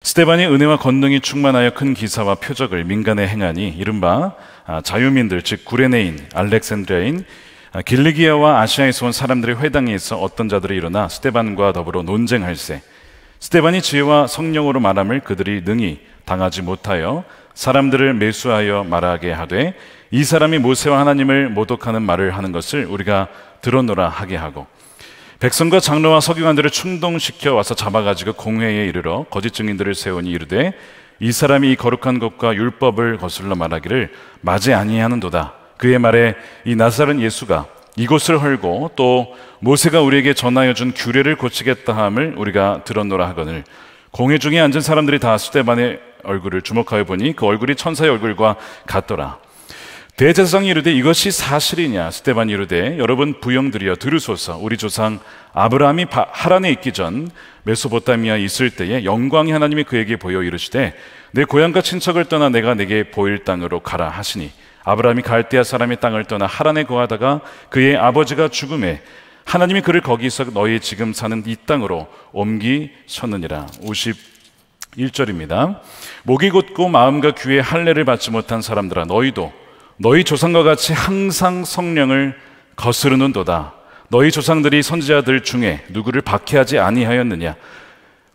스데반이 은혜와 권능이 충만하여 큰 기사와 표적을 민간에 행하니 이른바 자유민들 즉 구레네인, 알렉산드리아인, 길리기아와 아시아에서 온 사람들의 회당에 있어 어떤 자들이 일어나 스데반과 더불어 논쟁할세. 스데반이 지혜와 성령으로 말함을 그들이 능히 당하지 못하여 사람들을 매수하여 말하게 하되 이 사람이 모세와 하나님을 모독하는 말을 하는 것을 우리가 들었노라 하게 하고 백성과 장로와 서기관들을 충동시켜 와서 잡아가지고 공회에 이르러 거짓 증인들을 세우니 이르되 이 사람이 이 거룩한 것과 율법을 거슬러 말하기를 맞이 아니하는도다. 그의 말에 이 나사렛 예수가 이곳을 헐고 또 모세가 우리에게 전하여 준 규례를 고치겠다 함을 우리가 들었노라 하거늘 공회 중에 앉은 사람들이 다 스데반의 얼굴을 주목하여 보니 그 얼굴이 천사의 얼굴과 같더라. 대제사장이 이르되 이것이 사실이냐? 스데반이 이르되 여러분 부영들이여 들으소서. 우리 조상 아브라함이 하란에 있기 전 메소포타미아에 있을 때에 영광이 하나님이 그에게 보여 이르시되 내 고향과 친척을 떠나 내가 내게 보일 땅으로 가라 하시니 아브라함이 갈대아 사람의 땅을 떠나 하란에 거하다가 그의 아버지가 죽음에 하나님이 그를 거기서 너희 지금 사는 이 땅으로 옮기셨느니라. 51절입니다. 목이 곧고 마음과 귀에 할례를 받지 못한 사람들아 너희도 너희 조상과 같이 항상 성령을 거스르는도다. 너희 조상들이 선지자들 중에 누구를 박해하지 아니하였느냐?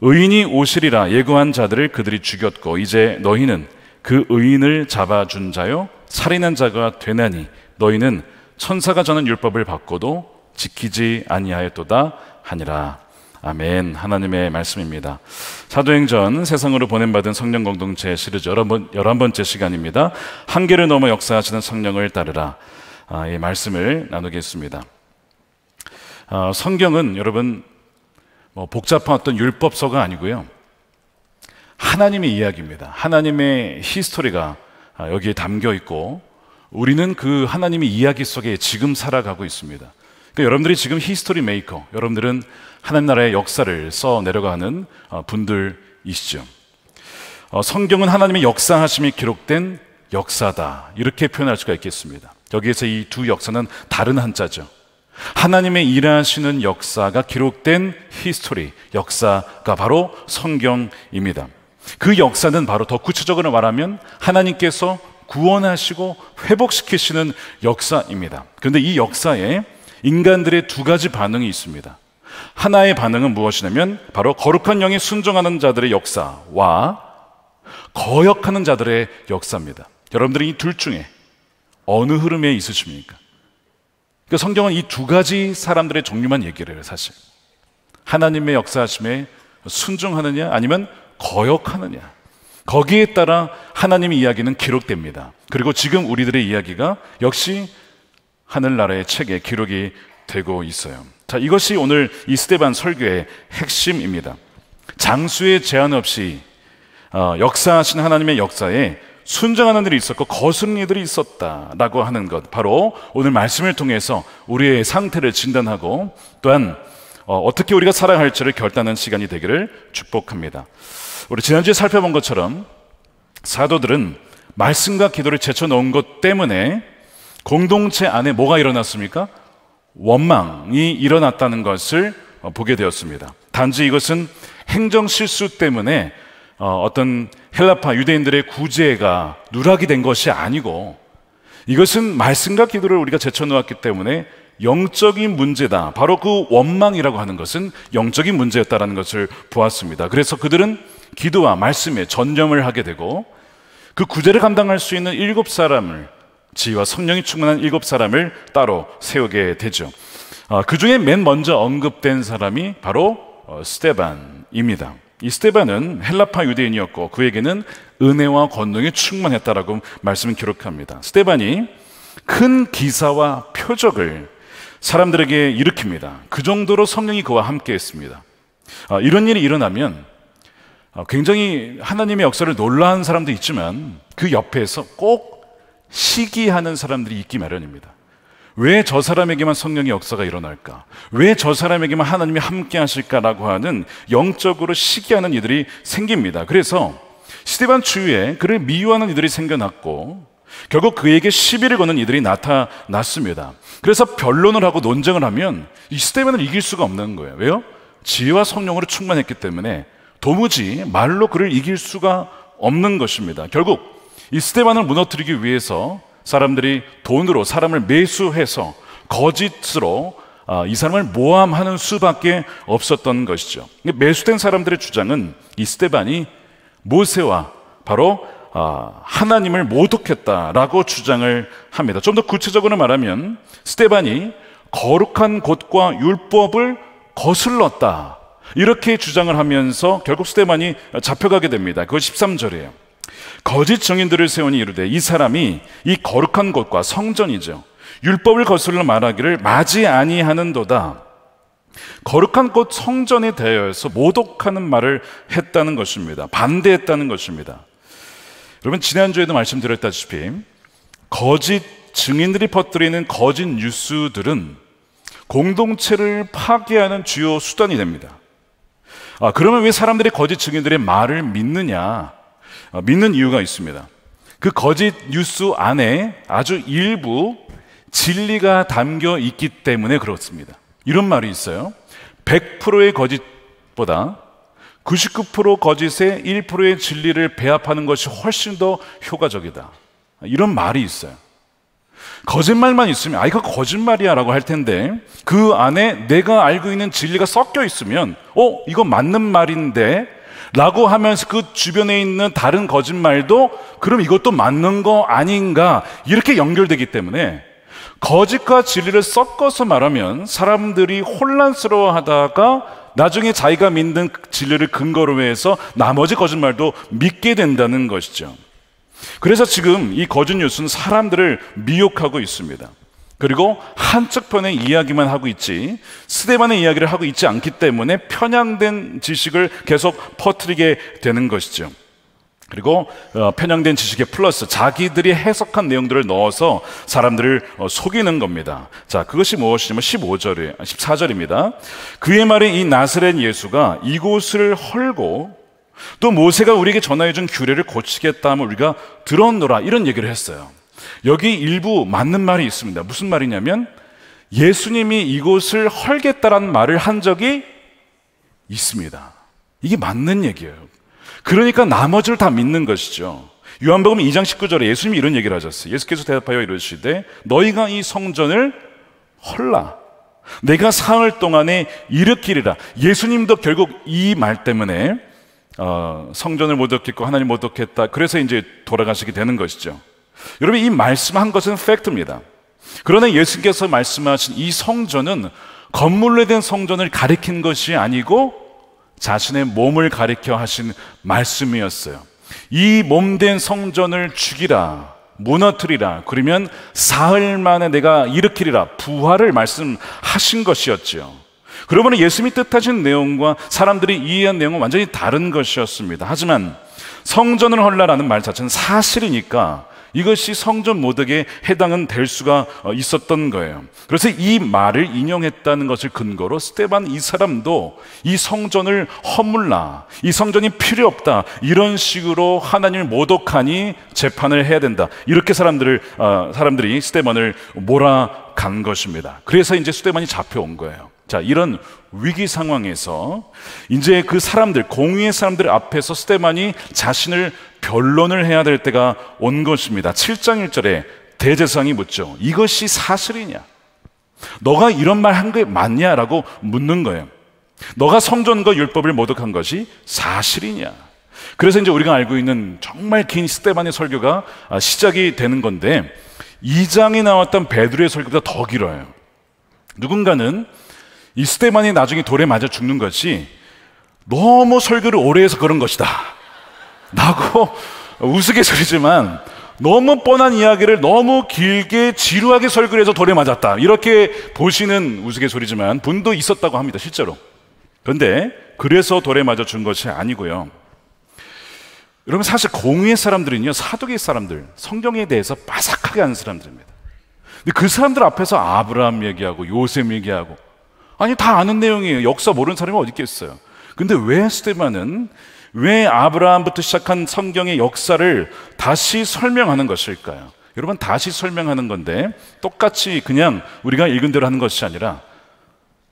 의인이 오시리라 예고한 자들을 그들이 죽였고 이제 너희는 그 의인을 잡아준 자요 살인한 자가 되나니 너희는 천사가 전한 율법을 받고도 지키지 아니하였도다 하니라. 아멘. 하나님의 말씀입니다. 사도행전 세상으로 보냄받은 성령 공동체 시리즈 11번째 시간입니다. 한계를 넘어 역사하시는 성령을 따르라. 이 말씀을 나누겠습니다. 성경은 여러분 복잡한 어떤 율법서가 아니고요, 하나님의 이야기입니다. 하나님의 히스토리가 여기에 담겨 있고 우리는 그 하나님의 이야기 속에 지금 살아가고 있습니다. 그러니까 여러분들이 지금 히스토리 메이커, 여러분들은 하나님 나라의 역사를 써 내려가는 분들이시죠. 성경은 하나님의 역사하심이 기록된 역사다, 이렇게 표현할 수가 있겠습니다. 여기에서 이 두 역사는 다른 한자죠. 하나님의 일하시는 역사가 기록된 히스토리, 역사가 바로 성경입니다. 그 역사는 바로 더 구체적으로 말하면 하나님께서 구원하시고 회복시키시는 역사입니다. 그런데 이 역사에 인간들의 두 가지 반응이 있습니다. 하나의 반응은 무엇이냐면 바로 거룩한 영에 순종하는 자들의 역사와 거역하는 자들의 역사입니다. 여러분들이 이 둘 중에 어느 흐름에 있으십니까? 그러니까 성경은 이 두 가지 사람들의 종류만 얘기를 해요. 사실 하나님의 역사하심에 순종하느냐 아니면 거역하느냐, 거기에 따라 하나님의 이야기는 기록됩니다. 그리고 지금 우리들의 이야기가 역시 하늘나라의 책에 기록이 되고 있어요. 자, 이것이 오늘 이 스데반 설교의 핵심입니다. 장수의 제한 없이 역사하신 하나님의 역사에 순종하는 일이 있었고 거스르는 이들이 있었다라고 하는 것, 바로 오늘 말씀을 통해서 우리의 상태를 진단하고 또한 어떻게 우리가 살아갈지를 결단하는 시간이 되기를 축복합니다. 우리 지난주에 살펴본 것처럼 사도들은 말씀과 기도를 제쳐놓은 것 때문에 공동체 안에 뭐가 일어났습니까? 원망이 일어났다는 것을 보게 되었습니다. 단지 이것은 행정 실수 때문에 어떤 헬라파 유대인들의 구제가 누락이 된 것이 아니고 이것은 말씀과 기도를 우리가 제쳐놓았기 때문에 영적인 문제다. 바로 그 원망이라고 하는 것은 영적인 문제였다는 것을 보았습니다. 그래서 그들은 기도와 말씀에 전념을 하게 되고 그 구제를 감당할 수 있는 7사람을, 지혜와 성령이 충만한 7사람을 따로 세우게 되죠. 그 중에 맨 먼저 언급된 사람이 바로 스데반입니다. 이 스데반은 헬라파 유대인이었고 그에게는 은혜와 권능이 충만했다라고 말씀을 기록합니다. 스데반이 큰 기사와 표적을 사람들에게 일으킵니다. 그 정도로 성령이 그와 함께 했습니다. 이런 일이 일어나면 굉장히 하나님의 역사를 놀라는 사람도 있지만 그 옆에서 꼭 시기하는 사람들이 있기 마련입니다. 왜 저 사람에게만 성령의 역사가 일어날까? 왜 저 사람에게만 하나님이 함께 하실까라고 하는 영적으로 시기하는 이들이 생깁니다. 그래서 스데반 주위에 그를 미워하는 이들이 생겨났고 결국 그에게 시비를 거는 이들이 나타났습니다. 그래서 변론을 하고 논쟁을 하면 이 스데반을 이길 수가 없는 거예요. 왜요? 지혜와 성령으로 충만했기 때문에 도무지 말로 그를 이길 수가 없는 것입니다. 결국 이 스데반을 무너뜨리기 위해서 사람들이 돈으로 사람을 매수해서 거짓으로 이 사람을 모함하는 수밖에 없었던 것이죠. 매수된 사람들의 주장은 이 스데반이 모세와 바로 하나님을 모독했다라고 주장을 합니다. 좀 더 구체적으로 말하면 스데반이 거룩한 곳과 율법을 거슬렀다, 이렇게 주장을 하면서 결국 스데반이 잡혀가게 됩니다. 그거 13절이에요. 거짓 증인들을 세우니 이르되 이 사람이 이 거룩한 곳과 성전이죠, 율법을 거슬러 말하기를 맞이 아니하는도다. 거룩한 곳 성전에 대하여서 모독하는 말을 했다는 것입니다. 반대했다는 것입니다. 여러분, 지난주에도 말씀드렸다시피 거짓 증인들이 퍼뜨리는 거짓 뉴스들은 공동체를 파괴하는 주요 수단이 됩니다. 그러면 왜 사람들이 거짓 증인들의 말을 믿느냐? 믿는 이유가 있습니다. 그 거짓 뉴스 안에 아주 일부 진리가 담겨 있기 때문에 그렇습니다. 이런 말이 있어요. 100%의 거짓보다 99% 거짓에 1%의 진리를 배합하는 것이 훨씬 더 효과적이다, 이런 말이 있어요. 거짓말만 있으면 이거 거짓말이야 라고 할 텐데, 그 안에 내가 알고 있는 진리가 섞여 있으면 이거 맞는 말인데 라고 하면서 그 주변에 있는 다른 거짓말도 그럼 이것도 맞는 거 아닌가, 이렇게 연결되기 때문에 거짓과 진리를 섞어서 말하면 사람들이 혼란스러워하다가 나중에 자기가 믿는 진리를 근거로 해서 나머지 거짓말도 믿게 된다는 것이죠. 그래서 지금 이 거짓 뉴스는 사람들을 미혹하고 있습니다. 그리고 한쪽 편의 이야기만 하고 있지 스데반의 이야기를 하고 있지 않기 때문에 편향된 지식을 계속 퍼뜨리게 되는 것이죠. 그리고 편향된 지식에 플러스 자기들이 해석한 내용들을 넣어서 사람들을 속이는 겁니다. 자, 그것이 무엇이냐면 14절입니다. 그의 말에 이 나사렛 예수가 이곳을 헐고 또 모세가 우리에게 전하여준 규례를 고치겠다 하면 우리가 들었노라, 이런 얘기를 했어요. 여기 일부 맞는 말이 있습니다. 무슨 말이냐면 예수님이 이곳을 헐겠다라는 말을 한 적이 있습니다. 이게 맞는 얘기예요. 그러니까 나머지를 다 믿는 것이죠. 요한복음 2장 19절에 예수님이 이런 얘기를 하셨어요. 예수께서 대답하여 이르시되 너희가 이 성전을 헐라, 내가 사흘 동안에 일으키리라. 예수님도 결국 이 말 때문에 성전을 모독했고 하나님 모독했다, 그래서 이제 돌아가시게 되는 것이죠. 여러분, 이 말씀한 것은 팩트입니다. 그러나 예수께서 말씀하신 이 성전은 건물로 된 성전을 가리킨 것이 아니고 자신의 몸을 가리켜 하신 말씀이었어요. 이 몸된 성전을 죽이라, 무너뜨리라, 그러면 사흘 만에 내가 일으키리라, 부활을 말씀하신 것이었죠. 그러므로 예수님이 뜻하신 내용과 사람들이 이해한 내용은 완전히 다른 것이었습니다. 하지만 성전을 헐라라는 말 자체는 사실이니까 이것이 성전 모독에 해당은 될 수가 있었던 거예요. 그래서 이 말을 인용했다는 것을 근거로 스데반 이 사람도 이 성전을 허물라, 이 성전이 필요 없다, 이런 식으로 하나님을 모독하니 재판을 해야 된다, 이렇게 사람들이 스데반을 몰아간 것입니다. 그래서 이제 스데반이 잡혀온 거예요. 자, 이런 위기 상황에서 이제 그 사람들, 공의의 사람들 앞에서 스데반이 자신을 변론을 해야 될 때가 온 것입니다. 7장 1절에 대제사장이 묻죠. 이것이 사실이냐? 너가 이런 말 한 게 맞냐? 라고 묻는 거예요. 너가 성전과 율법을 모독한 것이 사실이냐? 그래서 이제 우리가 알고 있는 정말 긴 스데반의 설교가 시작이 되는 건데 2장에 나왔던 베드로의 설교보다 더 길어요. 누군가는 이 스데반이 나중에 돌에 맞아 죽는 것이 너무 설교를 오래 해서 그런 것이다 라고 우스갯소리지만 너무 뻔한 이야기를 너무 길게 지루하게 설교를 해서 돌에 맞았다, 이렇게 보시는 우스갯소리지만 분도 있었다고 합니다, 실제로. 그런데 그래서 돌에 맞아 죽은 것이 아니고요. 여러분, 사실 공의의 사람들은요, 사두개의 사람들, 성경에 대해서 빠삭하게 아는 사람들입니다. 근데 그 사람들 앞에서 아브라함 얘기하고 요셉 얘기하고, 아니 다 아는 내용이에요. 역사 모르는 사람이 어디 있겠어요. 근데 왜 스데반은 왜 아브라함부터 시작한 성경의 역사를 다시 설명하는 것일까요? 여러분, 다시 설명하는 건데 똑같이 그냥 우리가 읽은 대로 하는 것이 아니라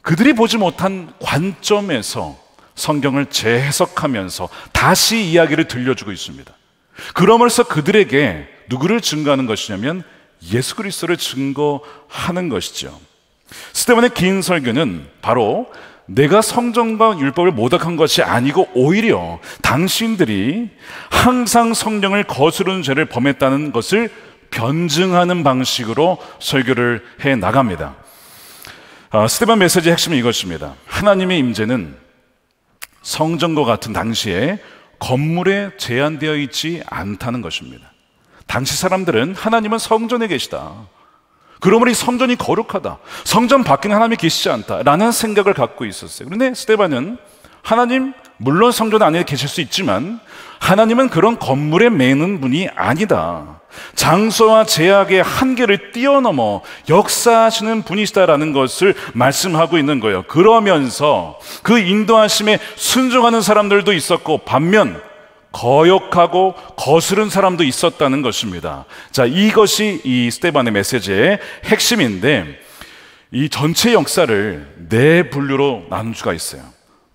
그들이 보지 못한 관점에서 성경을 재해석하면서 다시 이야기를 들려주고 있습니다. 그러면서 그들에게 누구를 증거하는 것이냐면 예수 그리스도를 증거하는 것이죠. 스데반의 긴 설교는 바로 내가 성경과 율법을 모독한 것이 아니고 오히려 당신들이 항상 성경을 거스르는 죄를 범했다는 것을 변증하는 방식으로 설교를 해 나갑니다. 스데반 메시지의 핵심은 이것입니다. 하나님의 임재는 성전과 같은 당시에 건물에 제한되어 있지 않다는 것입니다. 당시 사람들은 하나님은 성전에 계시다, 그러므로 이 성전이 거룩하다, 성전 밖에는 하나님이 계시지 않다라는 생각을 갖고 있었어요. 그런데 스데반은 하나님, 물론 성전 안에 계실 수 있지만 하나님은 그런 건물에 매는 분이 아니다, 장소와 제약의 한계를 뛰어넘어 역사하시는 분이시다라는 것을 말씀하고 있는 거예요. 그러면서 그 인도하심에 순종하는 사람들도 있었고 반면 거역하고 거스른 사람도 있었다는 것입니다. 자, 이것이 이 스데반의 메시지의 핵심인데, 이 전체 역사를 네 분류로 나눌 수가 있어요.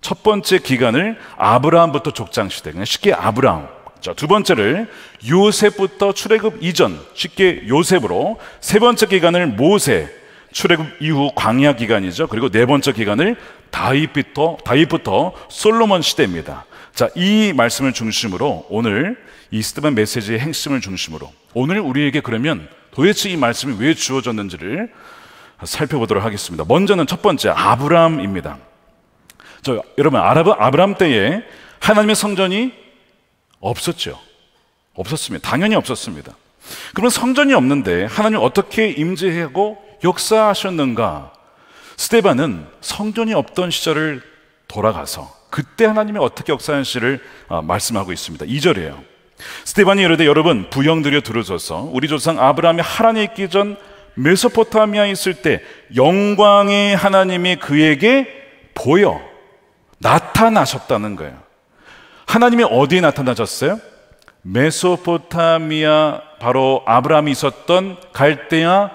첫 번째 기간을 아브라함부터 족장 시대, 그냥 쉽게 아브라함. 자, 두 번째를 요셉부터 출애굽 이전, 쉽게 요셉으로. 세 번째 기간을 모세, 출애굽 이후 광야 기간이죠. 그리고 네 번째 기간을 다윗부터 솔로몬 시대입니다. 자, 이 말씀을 중심으로 오늘 이 스데반 메시지의 핵심을 중심으로 오늘 우리에게 그러면 도대체 이 말씀이 왜 주어졌는지를 살펴보도록 하겠습니다. 먼저는 첫 번째 아브라함입니다. 여러분, 아브라함 때에 하나님의 성전이 없었죠. 없었습니다. 당연히 없었습니다. 그러면 성전이 없는데 하나님 어떻게 임재하고 역사하셨는가? 스데반은 성전이 없던 시절을 돌아가서 그때 하나님이 어떻게 역사하실지를 말씀하고 있습니다. 2절이에요. 스데반이 이르되 여러분 부형들여 들으소서. 우리 조상 아브라함이 하란에 있기 전 메소포타미아에 있을 때 영광의 하나님이 그에게 보여 나타나셨다는 거예요. 하나님이 어디에 나타나셨어요? 메소포타미아, 바로 아브라함이 있었던 갈대아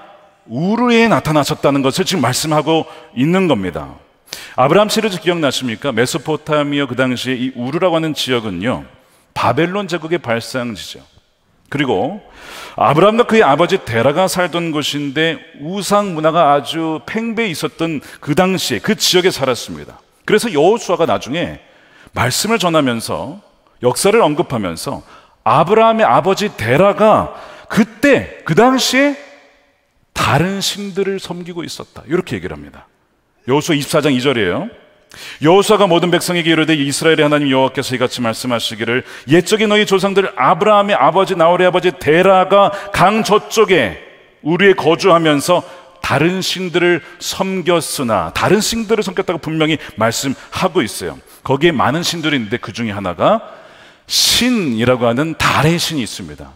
우르에 나타나셨다는 것을 지금 말씀하고 있는 겁니다. 아브라함 시리즈 기억나십니까? 메소포타미아, 그 당시에 이 우르라고 하는 지역은요 바벨론 제국의 발상지죠. 그리고 아브라함과 그의 아버지 데라가 살던 곳인데 우상 문화가 아주 팽배해 있었던 그 당시에 그 지역에 살았습니다. 그래서 여호수아가 나중에 말씀을 전하면서 역사를 언급하면서 아브라함의 아버지 데라가 그때 그 당시에 다른 신들을 섬기고 있었다, 이렇게 얘기를 합니다. 여호수아 24장 2절이에요. 여호수아가 모든 백성에게 이르되 이스라엘의 하나님 여호와께서 이같이 말씀하시기를 옛적에 너희 조상들 아브라함의 아버지 나홀의 아버지 데라가 강 저쪽에 우리에 거주하면서 다른 신들을 섬겼으나, 다른 신들을 섬겼다고 분명히 말씀하고 있어요. 거기에 많은 신들이 있는데 그 중에 하나가 신이라고 하는 달의 신이 있습니다.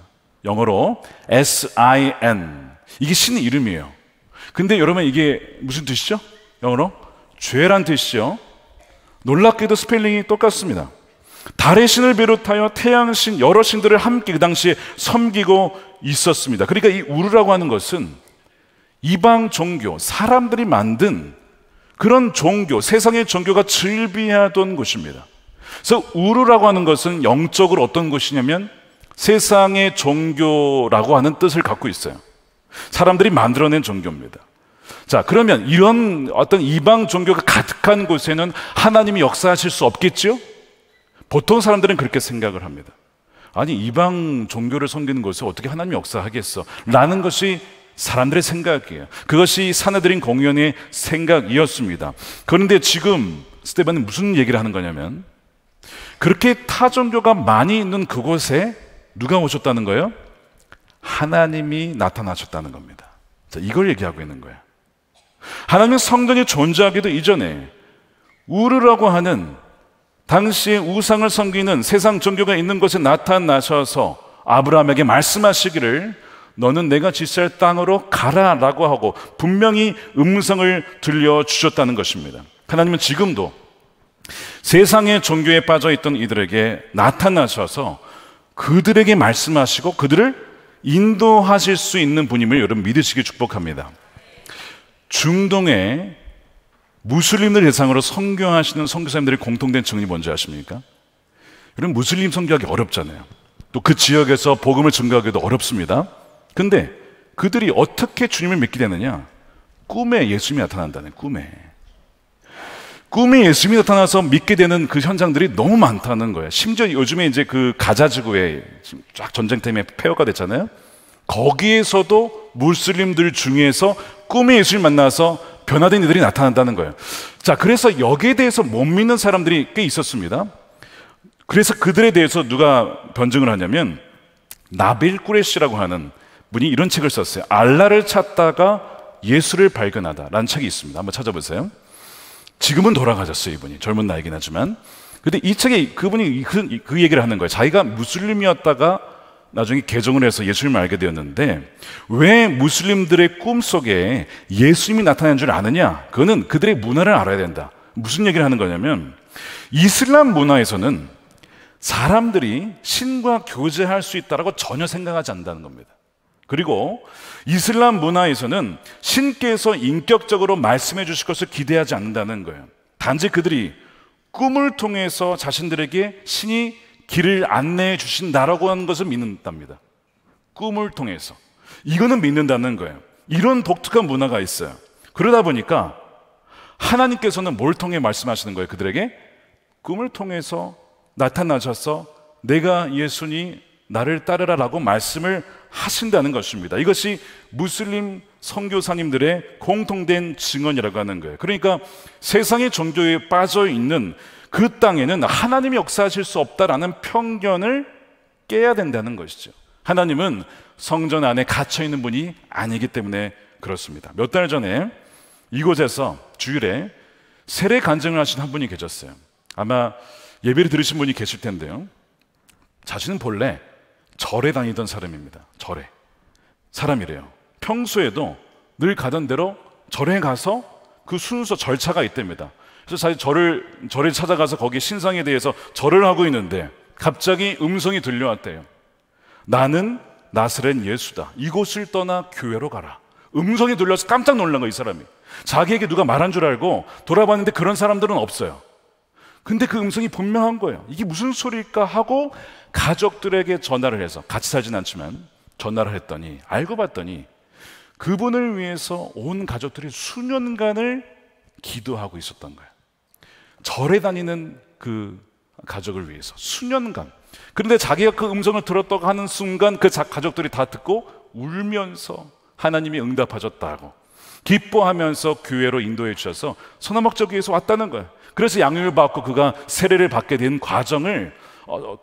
영어로 S-I-N. 이게 신의 이름이에요. 근데 여러분 이게 무슨 뜻이죠? 영어로 죄란 뜻이죠. 놀랍게도 스펠링이 똑같습니다. 달의 신을 비롯하여 태양신, 여러 신들을 함께 그 당시에 섬기고 있었습니다. 그러니까 이 우르라고 하는 것은 이방 종교, 사람들이 만든 그런 종교, 세상의 종교가 즐비하던 곳입니다. 그래서 우르라고 하는 것은 영적으로 어떤 곳이냐면 세상의 종교라고 하는 뜻을 갖고 있어요. 사람들이 만들어낸 종교입니다. 자, 그러면 이런 어떤 이방 종교가 가득한 곳에는 하나님이 역사하실 수 없겠죠? 보통 사람들은 그렇게 생각을 합니다. 아니, 이방 종교를 섬기는 곳에 어떻게 하나님이 역사하겠어? 라는 것이 사람들의 생각이에요. 그것이 사내들인 공연의 생각이었습니다. 그런데 지금 스데반은 무슨 얘기를 하는 거냐면 그렇게 타 종교가 많이 있는 그곳에 누가 오셨다는 거예요? 하나님이 나타나셨다는 겁니다. 자, 이걸 얘기하고 있는 거예요. 하나님의 성전이 존재하기도 이전에 우르라고 하는 당시에 우상을 섬기는 세상 종교가 있는 곳에 나타나셔서 아브라함에게 말씀하시기를 너는 내가 지시할 땅으로 가라라고 하고 분명히 음성을 들려주셨다는 것입니다. 하나님은 지금도 세상의 종교에 빠져있던 이들에게 나타나셔서 그들에게 말씀하시고 그들을 인도하실 수 있는 분임을 여러분 믿으시기 축복합니다. 중동에 무슬림들 대상으로 선교하시는 선교사님들의 공통된 증언이 뭔지 아십니까? 여러분, 무슬림 선교하기 어렵잖아요. 또 그 지역에서 복음을 증거하기도 어렵습니다. 근데 그들이 어떻게 주님을 믿게 되느냐? 꿈에 예수님이 나타난다는, 꿈에 예수님이 나타나서 믿게 되는 그 현장들이 너무 많다는 거예요. 심지어 요즘에 이제 그 가자지구에 지금 쫙 전쟁 때문에 폐허가 됐잖아요. 거기에서도 무슬림들 중에서 꿈에 예수님 만나서 변화된 이들이 나타난다는 거예요. 자, 그래서 여기에 대해서 못 믿는 사람들이 꽤 있었습니다. 그래서 그들에 대해서 누가 변증을 하냐면 나빌 꾸레시라고 하는 분이 이런 책을 썼어요. 알라를 찾다가 예수를 발견하다라는 책이 있습니다. 한번 찾아보세요. 지금은 돌아가셨어요, 이분이. 젊은 나이긴 하지만. 근데 이 책에 그분이 그 얘기를 하는 거예요. 자기가 무슬림이었다가 나중에 개종을 해서 예수님을 알게 되었는데 왜 무슬림들의 꿈속에 예수님이 나타난 줄 아느냐? 그거는 그들의 문화를 알아야 된다. 무슨 얘기를 하는 거냐면 이슬람 문화에서는 사람들이 신과 교제할 수 있다고 전혀 생각하지 않는다는 겁니다. 그리고 이슬람 문화에서는 신께서 인격적으로 말씀해 주실 것을 기대하지 않는다는 거예요. 단지 그들이 꿈을 통해서 자신들에게 신이 길을 안내해 주신다라고 하는 것을 믿는답니다. 꿈을 통해서. 이거는 믿는다는 거예요. 이런 독특한 문화가 있어요. 그러다 보니까 하나님께서는 뭘 통해 말씀하시는 거예요? 그들에게 꿈을 통해서 나타나셔서 내가 예수니 나를 따르라라고 말씀을 하신다는 것입니다. 이것이 무슬림 선교사님들의 공통된 증언이라고 하는 거예요. 그러니까 세상의 종교에 빠져 있는 그 땅에는 하나님이 역사하실 수 없다라는 편견을 깨야 된다는 것이죠. 하나님은 성전 안에 갇혀 있는 분이 아니기 때문에 그렇습니다. 몇 달 전에 이곳에서 주일에 세례 간증을 하신 한 분이 계셨어요. 아마 예배를 들으신 분이 계실 텐데요. 자신은 본래 절에 다니던 사람입니다. 절에. 사람이래요. 평소에도 늘 가던 대로 절에 가서 그 순서 절차가 있답니다. 그래서 사실 절에 찾아가서 거기 신상에 대해서 절을 하고 있는데 갑자기 음성이 들려왔대요. 나는 나사렛 예수다. 이곳을 떠나 교회로 가라. 음성이 들려서 깜짝 놀란 거예요, 이 사람이. 자기에게 누가 말한 줄 알고 돌아봤는데 그런 사람들은 없어요. 근데 그 음성이 분명한 거예요. 이게 무슨 소리일까 하고 가족들에게 전화를 해서, 같이 살진 않지만 전화를 했더니, 알고 봤더니 그분을 위해서 온 가족들이 수년간을 기도하고 있었던 거예요. 절에 다니는 그 가족을 위해서 수년간. 그런데 자기가 그 음성을 들었다고 하는 순간 그 가족들이 다 듣고 울면서 하나님이 응답하셨다고 기뻐하면서 교회로 인도해 주셔서 소나목저기에서 왔다는 거예요. 그래서 양육을 받고 그가 세례를 받게 된 과정을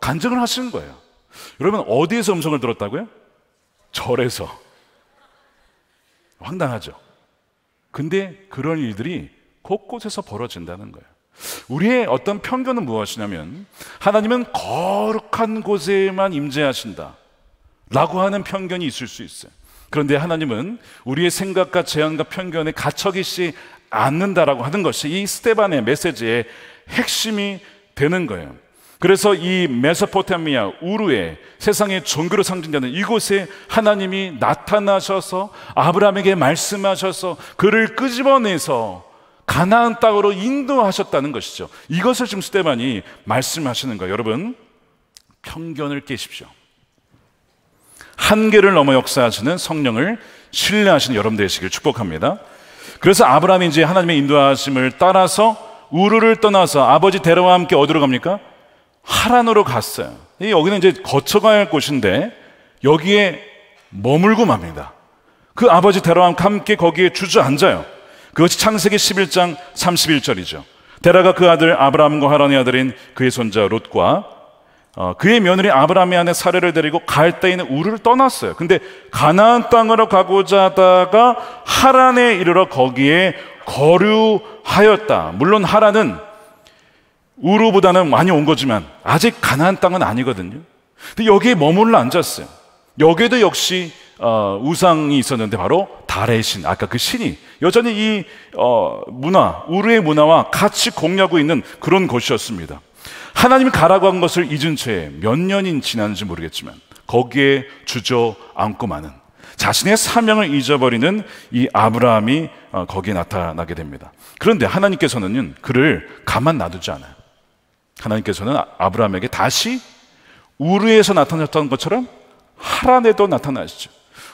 간증을 하시는 거예요. 여러분, 어디에서 음성을 들었다고요? 절에서. 황당하죠. 근데 그런 일들이 곳곳에서 벌어진다는 거예요. 우리의 어떤 편견은 무엇이냐면 하나님은 거룩한 곳에만 임재하신다 라고 하는 편견이 있을 수 있어요. 그런데 하나님은 우리의 생각과 제한과 편견에 갇혀 계시지 않는다라고 하는 것이 이 스데반의 메시지의 핵심이 되는 거예요. 그래서 이 메소포타미아 우르에 세상의 종교로 상징되는 이곳에 하나님이 나타나셔서 아브라함에게 말씀하셔서 그를 끄집어내서 가나안 땅으로 인도하셨다는 것이죠. 이것을 지금 스데반이 말씀하시는 거예요. 여러분, 편견을 깨십시오. 한계를 넘어 역사하시는 성령을 신뢰하시는 여러분 되시길 축복합니다. 그래서 아브라함이 이제 하나님의 인도하심을 따라서 우르를 떠나서 아버지 데라와 함께 어디로 갑니까? 하란으로 갔어요. 여기는 이제 거쳐가야 할 곳인데 여기에 머물고 맙니다. 그 아버지 데라와 함께 거기에 주저앉아요. 그것이 창세기 11장 31절이죠. 데라가 그 아들 아브라함과 하란의 아들인 그의 손자 롯과 그의 며느리 아브라함의 아내 사레를 데리고 갈대에 있는 우르를 떠났어요. 근데 가나안 땅으로 가고자 하다가 하란에 이르러 거기에 거류하였다. 물론 하란은 우르보다는 많이 온 거지만 아직 가나안 땅은 아니거든요. 근데 여기에 머물러 앉았어요. 여기에도 역시 우상이 있었는데 바로 달의 신, 아까 그 신이 여전히 이 문화, 우르의 문화와 같이 공유하고 있는 그런 곳이었습니다. 하나님이 가라고 한 것을 잊은 채 몇 년이 지났는지 모르겠지만 거기에 주저앉고 마는, 자신의 사명을 잊어버리는 이 아브라함이 거기에 나타나게 됩니다. 그런데 하나님께서는 그를 가만 놔두지 않아요. 하나님께서는 아브라함에게 다시 우르에서 나타났던 것처럼 하란에도 나타나시죠.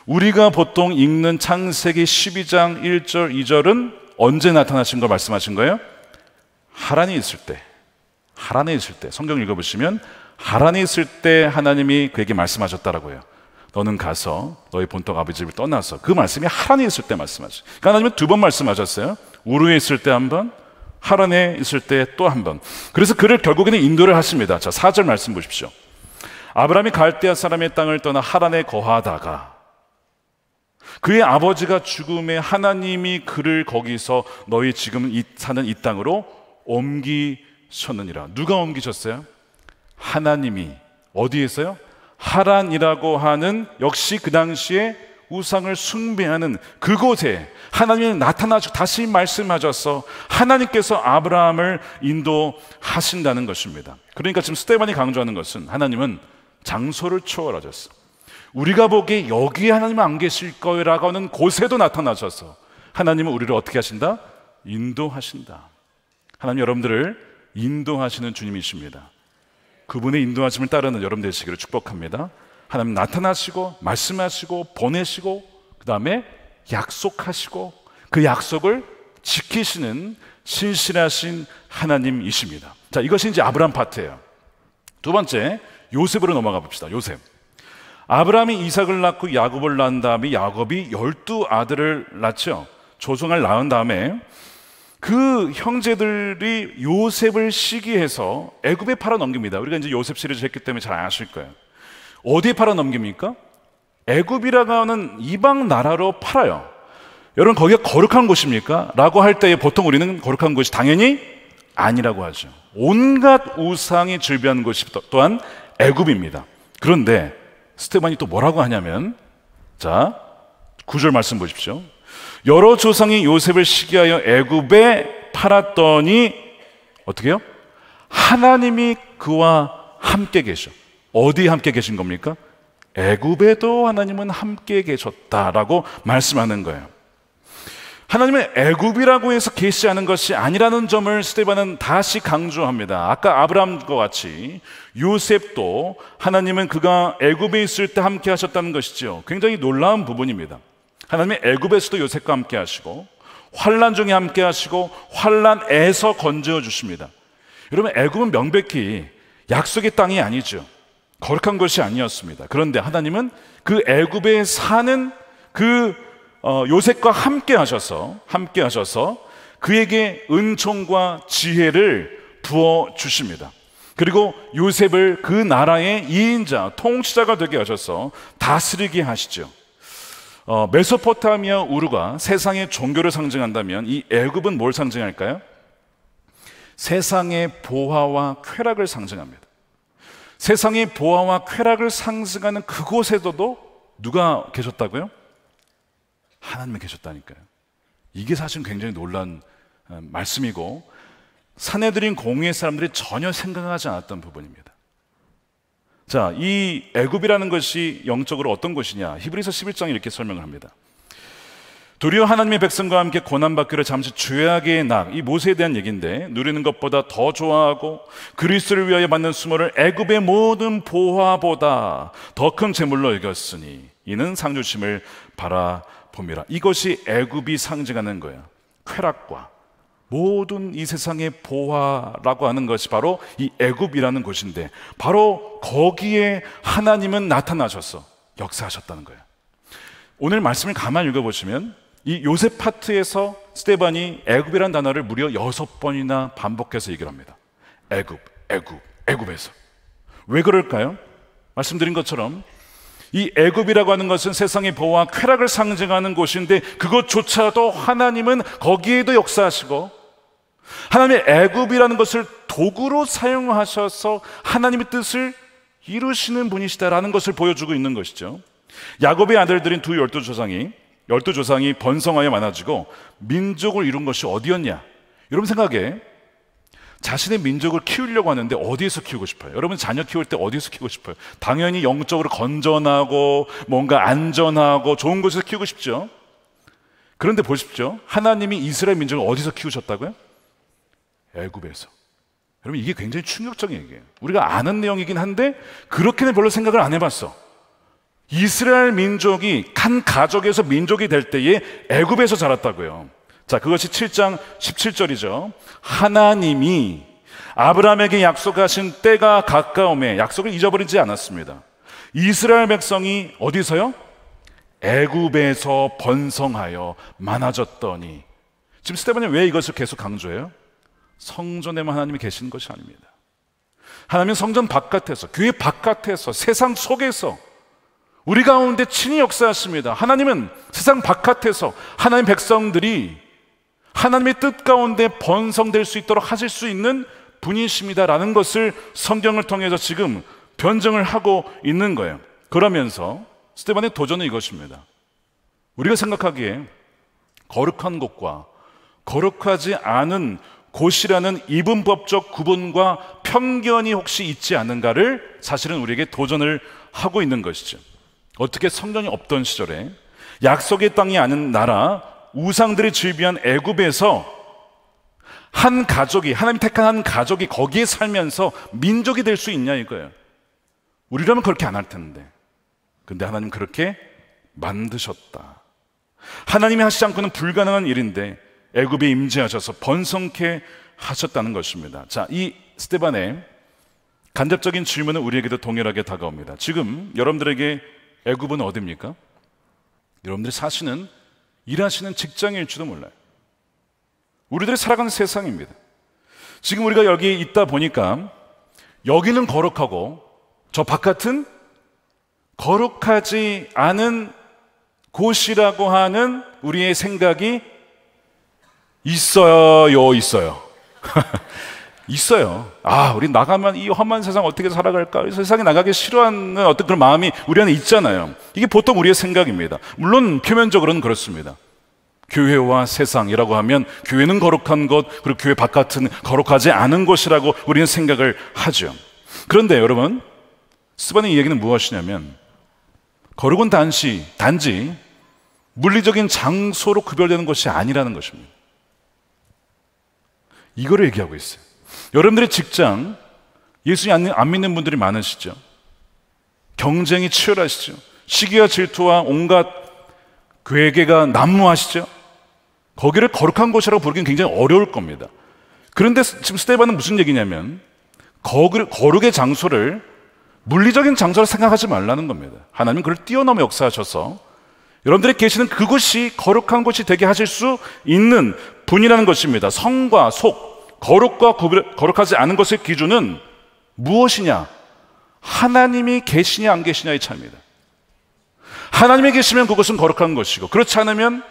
우리가 보통 읽는 창세기 12장 1절 2절은 언제 나타나신 걸 말씀하신 거예요? 하란에 있을 때. 하란에 있을 때. 성경 읽어보시면 하란에 있을 때 하나님이 그에게 말씀하셨다라고 해요. 너는 가서 너의 본토 아버지 집을 떠나서. 그 말씀이 하란에 있을 때 말씀하셨어요. 그러니까 하나님은 두 번 말씀하셨어요. 우르에 있을 때 한 번, 하란에 있을 때 또 한 번. 그래서 그를 결국에는 인도를 하십니다. 자, 4절 말씀 보십시오. 아브라함이 갈대아 사람의 땅을 떠나 하란에 거하다가 그의 아버지가 죽음에 하나님이 그를 거기서 너희 지금 사는 이 땅으로 옮기셨느니라. 누가 옮기셨어요? 하나님이. 어디에서요? 하란이라고 하는 역시 그 당시에 우상을 숭배하는 그곳에 하나님이 나타나시고 다시 말씀하셔서 하나님께서 아브라함을 인도하신다는 것입니다. 그러니까 지금 스데반이 강조하는 것은 하나님은 장소를 초월하셨어. 우리가 보기에 여기에 하나님은 안 계실 거라고 하는 곳에도 나타나셔서 하나님은 우리를 어떻게 하신다? 인도하신다. 하나님 여러분들을 인도하시는 주님이십니다. 그분의 인도하심을 따르는 여러분 되시기를 축복합니다. 하나님 나타나시고 말씀하시고 보내시고 그 다음에 약속하시고 그 약속을 지키시는 신실하신 하나님이십니다. 자, 이것이 이제 아브라함 파트예요. 두 번째, 요셉으로 넘어가 봅시다. 요셉. 아브라함이 이삭을 낳고 야곱을 낳은 다음에 야곱이 12아들을 낳죠. 조상을 낳은 다음에 그 형제들이 요셉을 시기해서 애굽에 팔아 넘깁니다. 우리가 이제 요셉 시리즈 했기 때문에 잘 아실 거예요. 어디에 팔아 넘깁니까? 애굽이라고 하는 이방 나라로 팔아요. 여러분 거기가 거룩한 곳입니까? 라고 할 때에 보통 우리는 거룩한 곳이 당연히 아니라고 하죠. 온갖 우상이 즐비한 곳이 또한 애굽입니다. 그런데 스데반이 또 뭐라고 하냐면, 자 9절 말씀 보십시오. 여러 조상이 요셉을 시기하여 애굽에 팔았더니 어떻게 해요? 하나님이 그와 함께 계셔. 어디에 함께 계신 겁니까? 애굽에도 하나님은 함께 계셨다라고 말씀하는 거예요. 하나님은 애굽이라고 해서 계시하는 것이 아니라는 점을 스데반은 다시 강조합니다. 아까 아브라함과 같이 요셉도 하나님은 그가 애굽에 있을 때 함께 하셨다는 것이죠. 굉장히 놀라운 부분입니다. 하나님은 애굽에서도 요셉과 함께 하시고 환난 중에 함께 하시고 환난에서 건져 주십니다. 여러분 애굽은 명백히 약속의 땅이 아니죠. 거룩한 것이 아니었습니다. 그런데 하나님은 그 애굽에 사는 그 요셉과 함께 하셔서 그에게 은총과 지혜를 부어 주십니다. 그리고 요셉을 그 나라의 2인자, 통치자가 되게 하셔서 다스리게 하시죠. 메소포타미아 우르가 세상의 종교를 상징한다면 이 애굽은 뭘 상징할까요? 세상의 보화와 쾌락을 상징합니다. 세상의 보화와 쾌락을 상징하는 그곳에도 누가 계셨다고요? 하나님이 계셨다니까요. 이게 사실 굉장히 놀라운 말씀이고 사내들인 공의의 사람들이 전혀 생각하지 않았던 부분입니다. 자, 이 애굽이라는 것이 영적으로 어떤 곳이냐? 히브리서 11장이 이렇게 설명을 합니다. 도리어 하나님의 백성과 함께 고난받기를 잠시 죄악의 낙, 이 모세에 대한 얘기인데 누리는 것보다 더 좋아하고 그리스도를 위하여 받는 수모를 애굽의 모든 보화보다 더 큰 재물로 여겼으니 이는 상주심을 바라봄이라. 이것이 애굽이 상징하는 거예요. 쾌락과 모든 이 세상의 보화라고 하는 것이 바로 이 애굽이라는 곳인데 바로 거기에 하나님은 나타나셔서 역사하셨다는 거예요. 오늘 말씀을 가만히 읽어보시면 이 요셉 파트에서 스데반이 애굽이라는 단어를 무려 6번이나 반복해서 얘기를 합니다. 애굽에서. 왜 그럴까요? 말씀드린 것처럼 이 애굽이라고 하는 것은 세상의 보호와 쾌락을 상징하는 곳인데 그것조차도 하나님은 거기에도 역사하시고 하나님의 애굽이라는 것을 도구로 사용하셔서 하나님의 뜻을 이루시는 분이시다라는 것을 보여주고 있는 것이죠. 야곱의 아들들인 두 열두 조상이 번성하여 많아지고 민족을 이룬 것이 어디였냐? 여러분 생각에 자신의 민족을 키우려고 하는데 어디에서 키우고 싶어요? 여러분 자녀 키울 때 어디에서 키우고 싶어요? 당연히 영적으로 건전하고 뭔가 안전하고 좋은 곳에서 키우고 싶죠. 그런데 보십시오. 하나님이 이스라엘 민족을 어디서 키우셨다고요? 애굽에서. 여러분 이게 굉장히 충격적인 얘기예요. 우리가 아는 내용이긴 한데 그렇게는 별로 생각을 안 해봤어. 이스라엘 민족이 한 가족에서 민족이 될 때에 애굽에서 자랐다고요. 자, 그것이 7장 17절이죠. 하나님이 아브라함에게 약속하신 때가 가까움에 약속을 잊어버리지 않았습니다. 이스라엘 백성이 어디서요? 애굽에서 번성하여 많아졌더니. 지금 스데반이 왜 이것을 계속 강조해요? 성전에만 하나님이 계시는 것이 아닙니다. 하나님은 성전 바깥에서, 교회 바깥에서, 세상 속에서 우리 가운데 친히 역사하십니다. 하나님은 세상 바깥에서 하나님 백성들이 하나님의 뜻 가운데 번성될 수 있도록 하실 수 있는 분이십니다라는 것을 성경을 통해서 지금 변증을 하고 있는 거예요. 그러면서 스데반의 도전은 이것입니다. 우리가 생각하기에 거룩한 곳과 거룩하지 않은 곳이라는 이분법적 구분과 편견이 혹시 있지 않은가를 사실은 우리에게 도전을 하고 있는 것이죠. 어떻게 성전이 없던 시절에 약속의 땅이 아닌 나라 우상들이 즐비한 애굽에서 한 가족이, 하나님 택한 한 가족이 거기에 살면서 민족이 될 수 있냐 이거예요. 우리라면 그렇게 안 할 텐데. 근데 하나님 그렇게 만드셨다. 하나님이 하시지 않고는 불가능한 일인데 애굽에 임재하셔서 번성케 하셨다는 것입니다. 자, 이 스데반의 간접적인 질문은 우리에게도 동일하게 다가옵니다. 지금 여러분들에게 애굽은 어디입니까? 여러분들이 사시는, 일하시는 직장일지도 몰라요. 우리들이 살아가는 세상입니다. 지금 우리가 여기 있다 보니까 여기는 거룩하고 저 바깥은 거룩하지 않은 곳이라고 하는 우리의 생각이 있어요. 있어요. 아, 우리 나가면 이 험한 세상 어떻게 살아갈까? 이 세상에 나가기 싫어하는 어떤 그런 마음이 우리 안에 있잖아요. 이게 보통 우리의 생각입니다. 물론 표면적으로는 그렇습니다. 교회와 세상이라고 하면 교회는 거룩한 것, 그리고 교회 바깥은 거룩하지 않은 곳이라고 우리는 생각을 하죠. 그런데 여러분, 스데반의 이야기는 무엇이냐면 거룩은 단지 물리적인 장소로 구별되는 것이 아니라는 것입니다. 이거를 얘기하고 있어요. 여러분들의 직장, 예수님 안 믿는 분들이 많으시죠. 경쟁이 치열하시죠. 시기와 질투와 온갖 괴계가 난무하시죠. 거기를 거룩한 곳이라고 부르기는 굉장히 어려울 겁니다. 그런데 지금 스데반은 무슨 얘기냐면 거룩의 장소를 물리적인 장소로 생각하지 말라는 겁니다. 하나님은 그걸 뛰어넘어 역사하셔서 여러분들이 계시는 그곳이 거룩한 곳이 되게 하실 수 있는 분이라는 것입니다. 성과 속, 거룩과 거룩하지 않은 것의 기준은 무엇이냐? 하나님이 계시냐 안 계시냐의 차이입니다. 하나님이 계시면 그것은 거룩한 것이고, 그렇지 않으면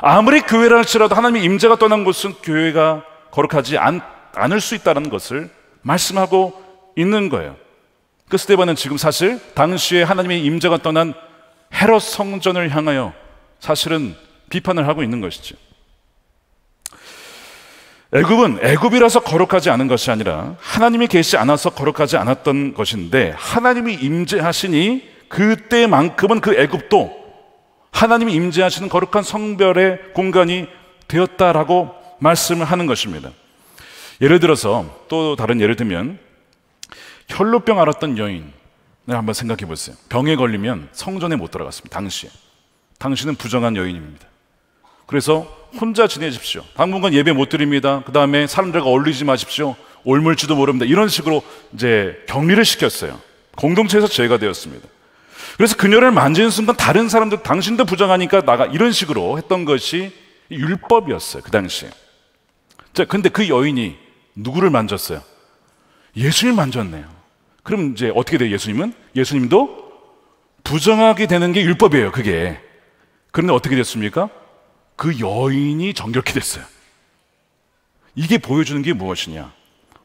아무리 교회라 할지라도 하나님의 임재가 떠난 곳은 교회가 거룩하지 않을 수 있다는 것을 말씀하고 있는 거예요. 그 스데반은 지금 사실 당시에 하나님의 임재가 떠난 헤롯 성전을 향하여 사실은 비판을 하고 있는 것이죠. 애굽이라서 거룩하지 않은 것이 아니라 하나님이 계시지 않아서 거룩하지 않았던 것인데, 하나님이 임재하시니 그때만큼은 그 애굽도 하나님이 임재하시는 거룩한 성별의 공간이 되었다라고 말씀을 하는 것입니다. 예를 들어서 또 다른 예를 들면 혈루병 앓았던 여인을 한번 생각해 보세요. 병에 걸리면 성전에 못 들어갔습니다. 당신은 부정한 여인입니다. 그래서 혼자 지내십시오. 당분간 예배 못 드립니다. 그 다음에 사람들과 어울리지 마십시오. 옮을지도 모릅니다. 이런 식으로 이제 격리를 시켰어요. 공동체에서 죄가 되었습니다. 그래서 그녀를 만지는 순간 다른 사람들, 당신도 부정하니까 나가, 이런 식으로 했던 것이 율법이었어요, 그 당시에. 자, 근데 그 여인이 누구를 만졌어요? 예수님을 만졌네요. 그럼 이제 어떻게 돼요, 예수님은? 예수님도 부정하게 되는 게 율법이에요, 그게. 그런데 어떻게 됐습니까? 그 여인이 정결케 됐어요. 이게 보여주는 게 무엇이냐?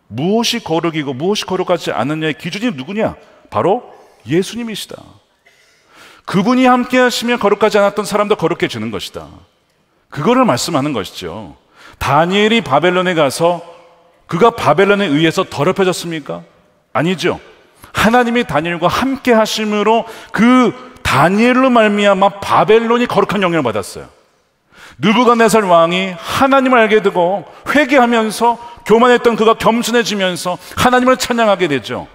무엇이 거룩이고 무엇이 거룩하지 않느냐의 기준이 누구냐? 바로 예수님이시다. 그분이 함께 하시면 거룩하지 않았던 사람도 거룩해지는 것이다. 그거를 말씀하는 것이죠. 다니엘이 바벨론에 가서 그가 바벨론에 의해서 더럽혀졌습니까? 아니죠. 하나님이 다니엘과 함께 하심으로 그 다니엘로 말미암아 바벨론이 거룩한 영향을 받았어요. 느부갓네살 왕이 하나님을 알게 되고 회개하면서 교만했던 그가 겸손해지면서 하나님을 찬양하게 되죠.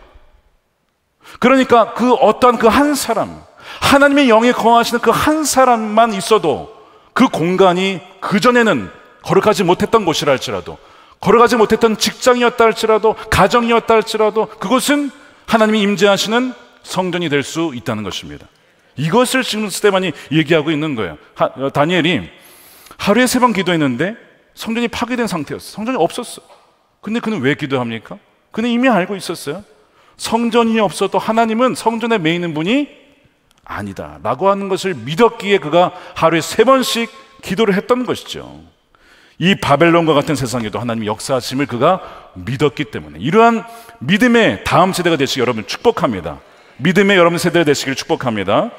그러니까 그 어떠한 그 한 사람, 하나님의 영에 거하시는 그 한 사람만 있어도 그 공간이 그전에는 거룩하지 못했던 곳이라 할지라도, 거룩하지 못했던 직장이었다 할지라도, 가정이었다 할지라도 그곳은 하나님이 임재하시는 성전이 될 수 있다는 것입니다. 이것을 지금 스데반이 얘기하고 있는 거예요. 다니엘이 하루에 3번 기도했는데 성전이 파괴된 상태였어요. 성전이 없었어요. 근데 그는 왜 기도합니까? 그는 이미 알고 있었어요. 성전이 없어도 하나님은 성전에 매이는 분이 아니다 라고 하는 것을 믿었기에 그가 하루에 3번씩 기도를 했던 것이죠. 이 바벨론과 같은 세상에도 하나님의 역사하심을 그가 믿었기 때문에, 이러한 믿음의 다음 세대가 되시길 여러분 축복합니다. 믿음의 여러분 세대가 되시길 축복합니다.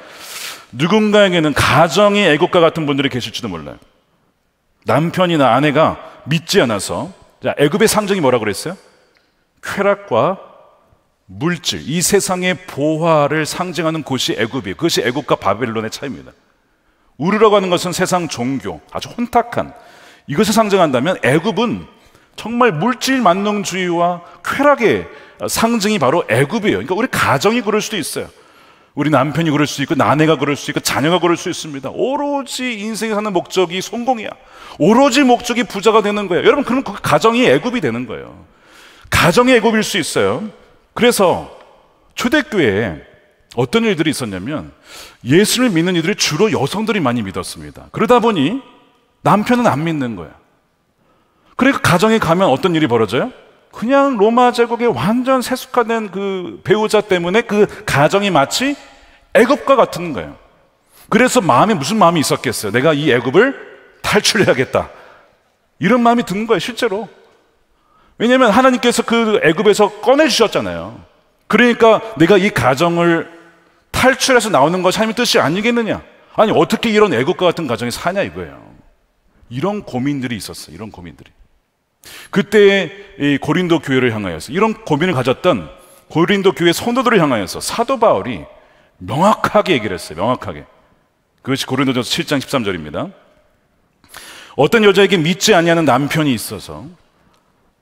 누군가에게는 가정이 애국과 같은 분들이 계실지도 몰라요. 남편이나 아내가 믿지 않아서, 자, 애굽의 상징이 뭐라고 그랬어요? 쾌락과 물질, 이 세상의 보화를 상징하는 곳이 애굽이에요. 그것이 애굽과 바벨론의 차이입니다. 우르라고 하는 것은 세상 종교, 아주 혼탁한 이것을 상징한다면, 애굽은 정말 물질 만능주의와 쾌락의 상징이 바로 애굽이에요. 그러니까 우리 가정이 그럴 수도 있어요. 우리 남편이 그럴 수 있고, 아내가 그럴 수 있고, 자녀가 그럴 수 있습니다. 오로지 인생에 사는 목적이 성공이야. 오로지 목적이 부자가 되는 거예요. 여러분, 그럼 그 가정이 애굽이 되는 거예요. 가정이 애굽일 수 있어요. 그래서 초대교회에 어떤 일들이 있었냐면, 예수를 믿는 이들이 주로 여성들이 많이 믿었습니다. 그러다 보니 남편은 안 믿는 거예요. 그러니까 가정에 가면 어떤 일이 벌어져요? 그냥 로마 제국의 완전 세속화된 그 배우자 때문에 그 가정이 마치 애굽과 같은 거예요. 그래서 마음에 무슨 마음이 있었겠어요? 내가 이 애굽을 탈출해야겠다, 이런 마음이 드는 거예요, 실제로. 왜냐하면 하나님께서 그 애굽에서 꺼내주셨잖아요. 그러니까 내가 이 가정을 탈출해서 나오는 것이 하나님의 뜻이 아니겠느냐. 아니, 어떻게 이런 애국과 같은 가정이 사냐 이거예요. 이런 고민들이 있었어요. 이런 고민들이. 그때 이 고린도 교회를 향하여서 이런 고민을 가졌던 고린도 교회 성도들을 향하여서 사도 바울이 명확하게 얘기를 했어요. 명확하게. 그것이 고린도전서 7장 13절입니다. 어떤 여자에게 믿지 아니하는 남편이 있어서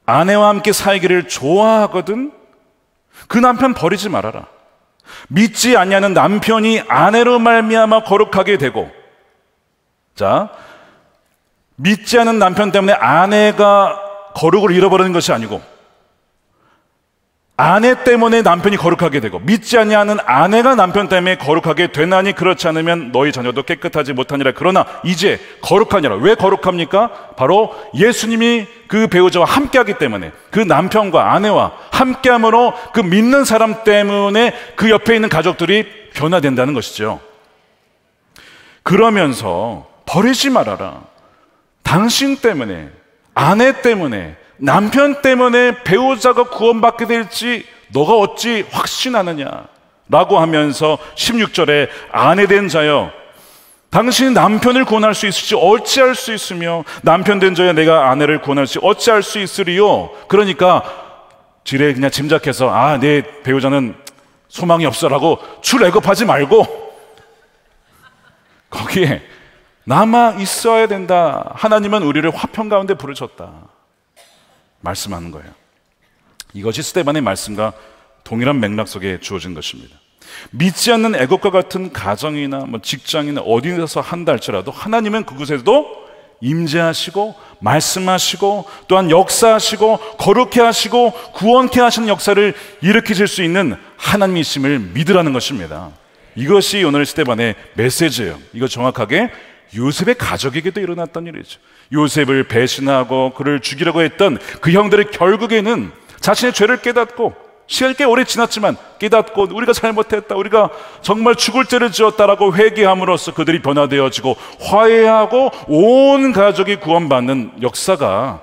아내와 함께 살기를 좋아하거든 그 남편 버리지 말아라. 믿지 아니하는 남편이 아내로 말미암아 거룩하게 되고, 자, 믿지 않은 남편 때문에 아내가 거룩을 잃어버리는 것이 아니고, 아내 때문에 남편이 거룩하게 되고, 믿지 아니하는 아내가 남편 때문에 거룩하게 되나니 그렇지 않으면 너희 자녀도 깨끗하지 못하니라. 그러나 이제 거룩하니라. 왜 거룩합니까? 바로 예수님이 그 배우자와 함께하기 때문에, 그 남편과 아내와 함께함으로 그 믿는 사람 때문에 그 옆에 있는 가족들이 변화된다는 것이죠. 그러면서 버리지 말아라. 당신 때문에, 아내 때문에, 남편 때문에 배우자가 구원받게 될지 너가 어찌 확신하느냐 라고 하면서 16절에 아내 된 자여, 당신이 남편을 구원할 수 있을지 어찌할 수 있으며 남편 된 자여 내가 아내를 구원할 수 어찌할 수 있으리요. 그러니까 지레 그냥 짐작해서 내 배우자는 소망이 없어 라고 출애굽하지 말고 거기에 남아 있어야 된다. 하나님은 우리를 화평 가운데 부르셨다 말씀하는 거예요. 이것이 스데반의 말씀과 동일한 맥락 속에 주어진 것입니다. 믿지 않는 애국과 같은 가정이나 직장이나 어디에서 한다 할지라도 하나님은 그곳에도 임재하시고 말씀하시고 또한 역사하시고 거룩해 하시고 구원케 하시는 역사를 일으키실 수 있는 하나님이심을 믿으라는 것입니다. 이것이 오늘 스데반의 메시지예요. 이거 정확하게 요셉의 가족에게도 일어났던 일이죠. 요셉을 배신하고 그를 죽이려고 했던 그 형들이 결국에는 자신의 죄를 깨닫고, 시간이 꽤 오래 지났지만 깨닫고 우리가 잘못했다, 우리가 정말 죽을 죄를 지었다라고 회개함으로써 그들이 변화되어지고 화해하고 온 가족이 구원받는 역사가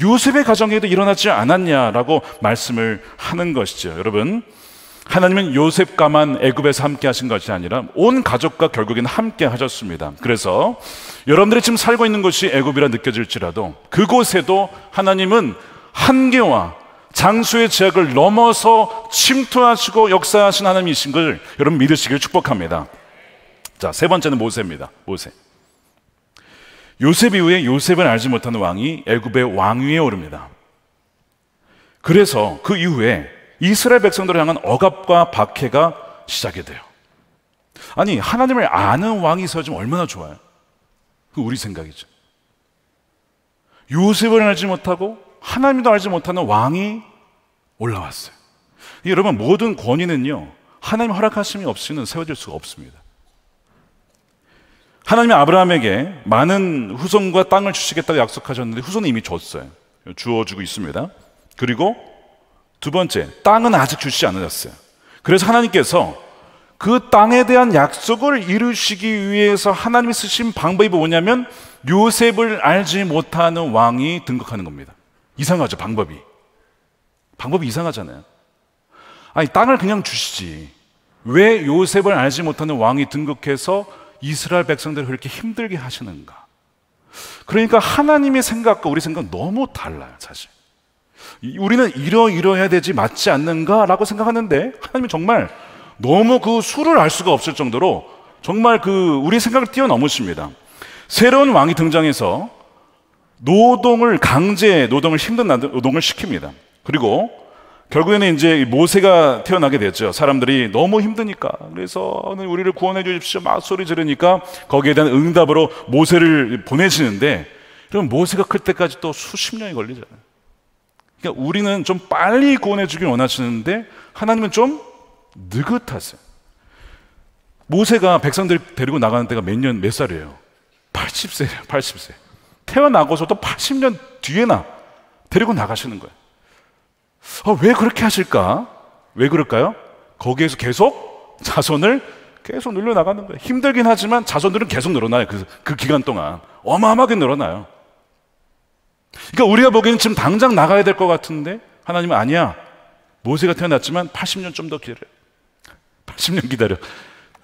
요셉의 가정에도 일어나지 않았냐라고 말씀을 하는 것이죠. 여러분, 하나님은 요셉과만 애굽에서 함께 하신 것이 아니라 온 가족과 결국에는 함께 하셨습니다. 그래서 여러분들이 지금 살고 있는 곳이 애굽이라 느껴질지라도 그곳에도 하나님은 한계와 장소의 제약을 넘어서 침투하시고 역사하신 하나님이신 걸 여러분 믿으시길 축복합니다. 자, 세 번째는 모세입니다. 모세. 요셉 이후에 요셉을 알지 못하는 왕이 애굽의 왕위에 오릅니다. 그래서 그 이후에 이스라엘 백성들을 향한 억압과 박해가 시작이 돼요. 아니, 하나님을 아는 왕이 있어야지 얼마나 좋아요. 그 우리 생각이죠. 요셉을 알지 못하고 하나님도 알지 못하는 왕이 올라왔어요. 여러분, 모든 권위는요, 하나님 허락하심이 없이는 세워질 수가 없습니다. 하나님이 아브라함에게 많은 후손과 땅을 주시겠다고 약속하셨는데 후손은 이미 줬어요. 주어주고 있습니다. 그리고 두 번째, 땅은 아직 주시지 않으셨어요. 그래서 하나님께서 그 땅에 대한 약속을 이루시기 위해서 하나님이 쓰신 방법이 뭐냐면 요셉을 알지 못하는 왕이 등극하는 겁니다. 이상하죠, 방법이 이상하잖아요. 아니, 땅을 그냥 주시지 왜 요셉을 알지 못하는 왕이 등극해서 이스라엘 백성들을 그렇게 힘들게 하시는가? 그러니까 하나님의 생각과 우리 생각은 너무 달라요. 사실 우리는 이러해야 되지 맞지 않는가라고 생각하는데 하나님이 정말 너무 그 수를 알 수가 없을 정도로 정말 그 우리 생각을 뛰어넘으십니다. 새로운 왕이 등장해서 강제 노동을 힘든 노동을 시킵니다. 그리고 결국에는 이제 모세가 태어나게 됐죠. 사람들이 너무 힘드니까. 그래서 우리를 구원해 주십시오 막 소리 지르니까 거기에 대한 응답으로 모세를 보내시는데, 그럼 모세가 클 때까지 또 수십 년이 걸리잖아요. 그러니까 우리는 좀 빨리 구원해 주길 원하시는데 하나님은 좀 느긋하세요. 모세가 백성들 데리고 나가는 때가 몇 살이에요? 80세예요. 80세. 태어나고서 또 80년 뒤에나 데리고 나가시는 거예요. 왜 그렇게 하실까? 왜 그럴까요? 거기에서 계속 자손을 계속 늘려나가는 거예요. 힘들긴 하지만 자손들은 계속 늘어나요. 그 기간 동안 어마어마하게 늘어나요. 그러니까 우리가 보기에는 지금 당장 나가야 될 것 같은데 하나님은 아니야. 모세가 태어났지만 80년 좀 더 기다려. 80년 기다려.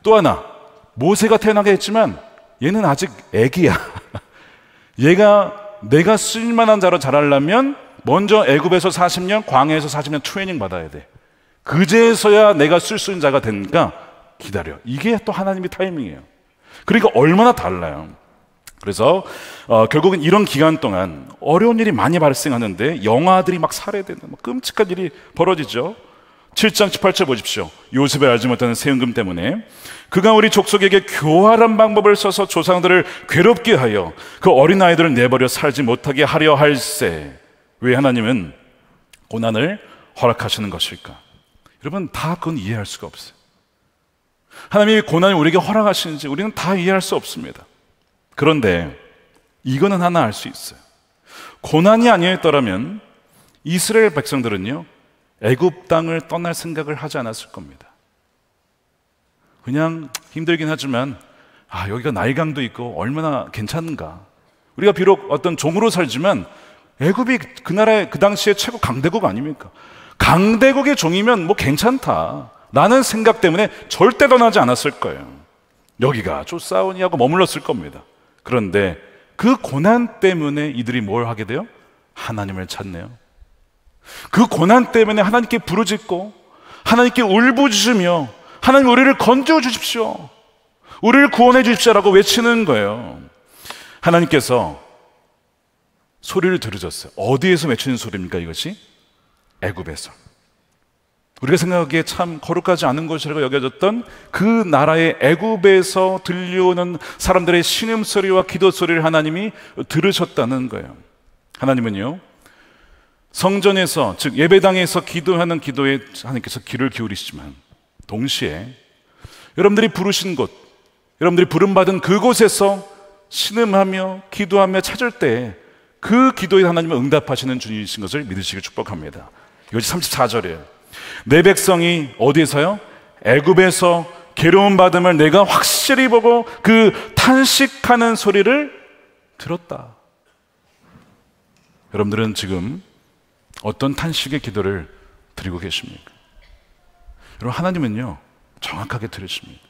또 하나, 모세가 태어나게 했지만 얘는 아직 애기야. 얘가 내가 쓸만한 자로 자라려면 먼저 애굽에서 40년, 광야에서 40년 트레이닝 받아야 돼. 그제서야 내가 쓸 수 있는 자가 되니까 기다려. 이게 또 하나님의 타이밍이에요. 그러니까 얼마나 달라요. 그래서 결국은 이런 기간 동안 어려운 일이 많이 발생하는데 영아들이 막 살해되는 끔찍한 일이 벌어지죠. 7장 18절 보십시오. 요셉을 알지 못하는 세은금 때문에 그가 우리 족속에게 교활한 방법을 써서 조상들을 괴롭게 하여 그 어린아이들을 내버려 살지 못하게 하려 할세. 왜 하나님은 고난을 허락하시는 것일까? 여러분, 다 그건 이해할 수가 없어요. 하나님이 고난을 우리에게 허락하시는지 우리는 다 이해할 수 없습니다. 그런데 이거는 하나 알 수 있어요. 고난이 아니었더라면 이스라엘 백성들은요, 애굽 땅을 떠날 생각을 하지 않았을 겁니다. 그냥 힘들긴 하지만 여기가 나일강도 있고 얼마나 괜찮은가. 우리가 비록 어떤 종으로 살지만 애굽이 그 나라의 그 당시에 최고 강대국 아닙니까? 강대국의 종이면 뭐 괜찮다 라는 생각 때문에 절대 떠나지 않았을 거예요. 여기가 쫓아오니 하고 머물렀을 겁니다. 그런데 그 고난 때문에 이들이 뭘 하게 돼요? 하나님을 찾네요. 그 고난 때문에 하나님께 부르짖고 하나님께 울부짖으며 하나님 우리를 건져 주십시오, 우리를 구원해 주십시오라고 외치는 거예요. 하나님께서 소리를 들으셨어요. 어디에서 외치는 소리입니까? 이것이 애굽에서. 우리가 생각하기에 참 거룩하지 않은 것이라고 여겨졌던 그 나라의 애굽에서 들려오는 사람들의 신음소리와 기도소리를 하나님이 들으셨다는 거예요. 하나님은요, 성전에서, 즉 예배당에서 기도하는 기도에 하나님께서 귀를 기울이시지만 동시에 여러분들이 부르신 곳, 여러분들이 부름받은 그곳에서 신음하며 기도하며 찾을 때 그 기도에 하나님은 응답하시는 주님이신 것을 믿으시길 축복합니다. 이것이 34절이에요. 내 백성이 어디에서요? 애굽에서 괴로움 받음을 내가 확실히 보고 그 탄식하는 소리를 들었다. 여러분들은 지금 어떤 탄식의 기도를 드리고 계십니까? 여러분, 하나님은요 정확하게 들으십니다.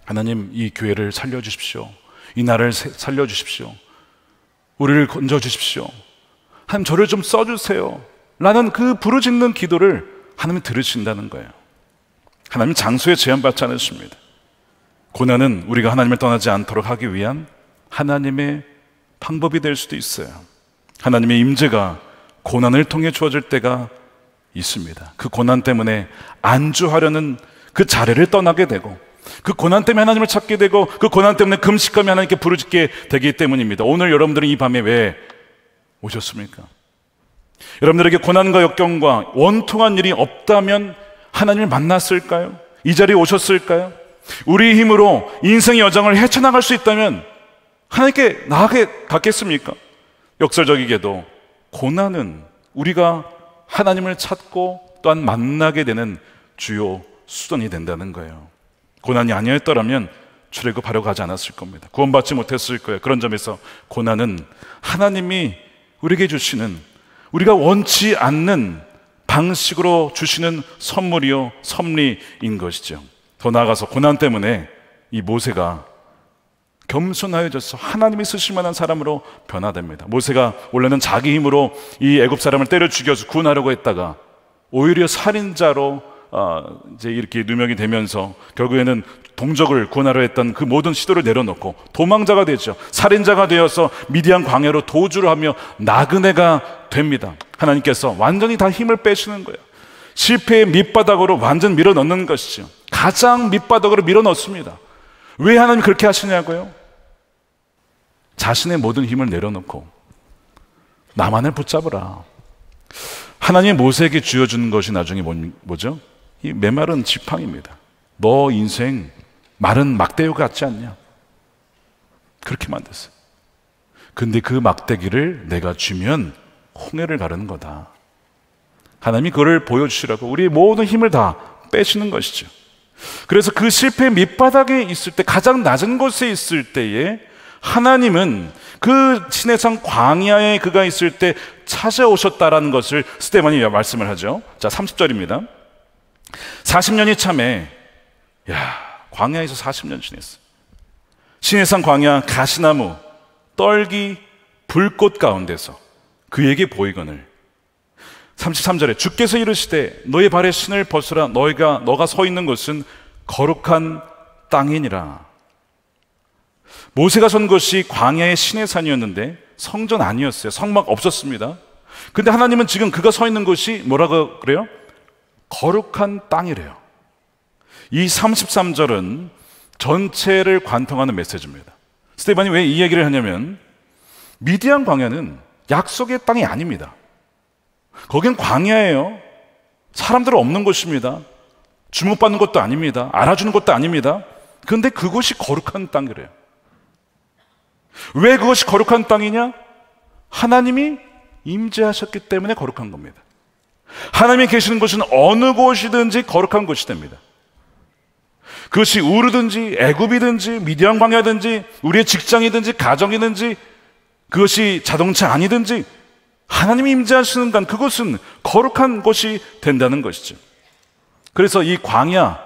하나님, 이 교회를 살려주십시오. 이 나라를 살려주십시오. 우리를 건져주십시오. 하나님 저를 좀 써주세요. 라는 그 부르짖는 기도를 하나님이 들으신다는 거예요. 하나님은 장소에 제한받지 않으십니다. 고난은 우리가 하나님을 떠나지 않도록 하기 위한 하나님의 방법이 될 수도 있어요. 하나님의 임재가 고난을 통해 주어질 때가 있습니다. 그 고난 때문에 안주하려는 그 자리를 떠나게 되고, 그 고난 때문에 하나님을 찾게 되고, 그 고난 때문에 금식하며 하나님께 부르짖게 되기 때문입니다. 오늘 여러분들은 이 밤에 왜 오셨습니까? 여러분들에게 고난과 역경과 원통한 일이 없다면 하나님을 만났을까요? 이 자리에 오셨을까요? 우리 힘으로 인생의 여정을 헤쳐나갈 수 있다면 하나님께 나아게 갔겠습니까? 역설적이게도 고난은 우리가 하나님을 찾고 또한 만나게 되는 주요 수단이 된다는 거예요. 고난이 아니었더라면 출애굽하려고 하지 않았을 겁니다. 구원받지 못했을 거예요. 그런 점에서 고난은 하나님이 우리에게 주시는, 우리가 원치 않는 방식으로 주시는 선물이요 섭리인 것이죠. 더 나아가서 고난 때문에 이 모세가 겸손하여져서 하나님이 쓰실 만한 사람으로 변화됩니다. 모세가 원래는 자기 힘으로 이 애굽 사람을 때려 죽여서 구원하려고 했다가 오히려 살인자로 이제 이렇게 누명이 되면서 결국에는 동족을 구원하려 했던 그 모든 시도를 내려놓고 도망자가 되죠. 살인자가 되어서 미디안 광야로 도주를 하며 나그네가 됩니다. 하나님께서 완전히 다 힘을 빼시는 거예요. 실패의 밑바닥으로 완전 밀어넣는 것이죠. 가장 밑바닥으로 밀어넣습니다. 왜 하나님이 그렇게 하시냐고요? 자신의 모든 힘을 내려놓고 나만을 붙잡으라. 하나님이 모세에게 쥐어주는 것이 나중에 뭐죠? 이 메마른 지팡이입니다. 너 인생 마른 막대기 같지 않냐? 그렇게 만들었어요. 근데 그 막대기를 내가 쥐면 홍해를 가르는 거다. 하나님이 그걸 보여주시라고 우리의 모든 힘을 다 빼시는 것이죠. 그래서 그 실패의 밑바닥에 있을 때, 가장 낮은 곳에 있을 때에 하나님은 그 시내산 광야에 그가 있을 때 찾아오셨다라는 것을 스데반이 말씀을 하죠. 자, 30절입니다. 40년이 참에, 광야에서 40년 지냈어. 시내산 광야 가시나무 떨기 불꽃 가운데서 그에게 보이거늘 33절에 주께서 이르시되 너의 발에 신을 벗으라. 너가 서 있는 곳은 거룩한 땅이니라. 모세가 선 곳이 광야의 시내산이었는데 성전 아니었어요. 성막 없었습니다. 근데 하나님은 지금 그가 서 있는 곳이 뭐라고 그래요? 거룩한 땅이래요. 이 33절은 전체를 관통하는 메시지입니다. 스데반이 왜 이 얘기를 하냐면 미디안 광야는 약속의 땅이 아닙니다. 거긴 광야예요. 사람들 없는 곳입니다. 주목받는 것도 아닙니다. 알아주는 것도 아닙니다. 그런데 그곳이 거룩한 땅이래요. 왜 그것이 거룩한 땅이냐? 하나님이 임재하셨기 때문에 거룩한 겁니다. 하나님이 계시는 곳은 어느 곳이든지 거룩한 곳이 됩니다. 그것이 우르든지 애굽이든지 미디안 광야든지 우리의 직장이든지 가정이든지 그것이 자동차 아니든지 하나님이 임재하시는 간 그곳은 거룩한 곳이 된다는 것이죠. 그래서 이 광야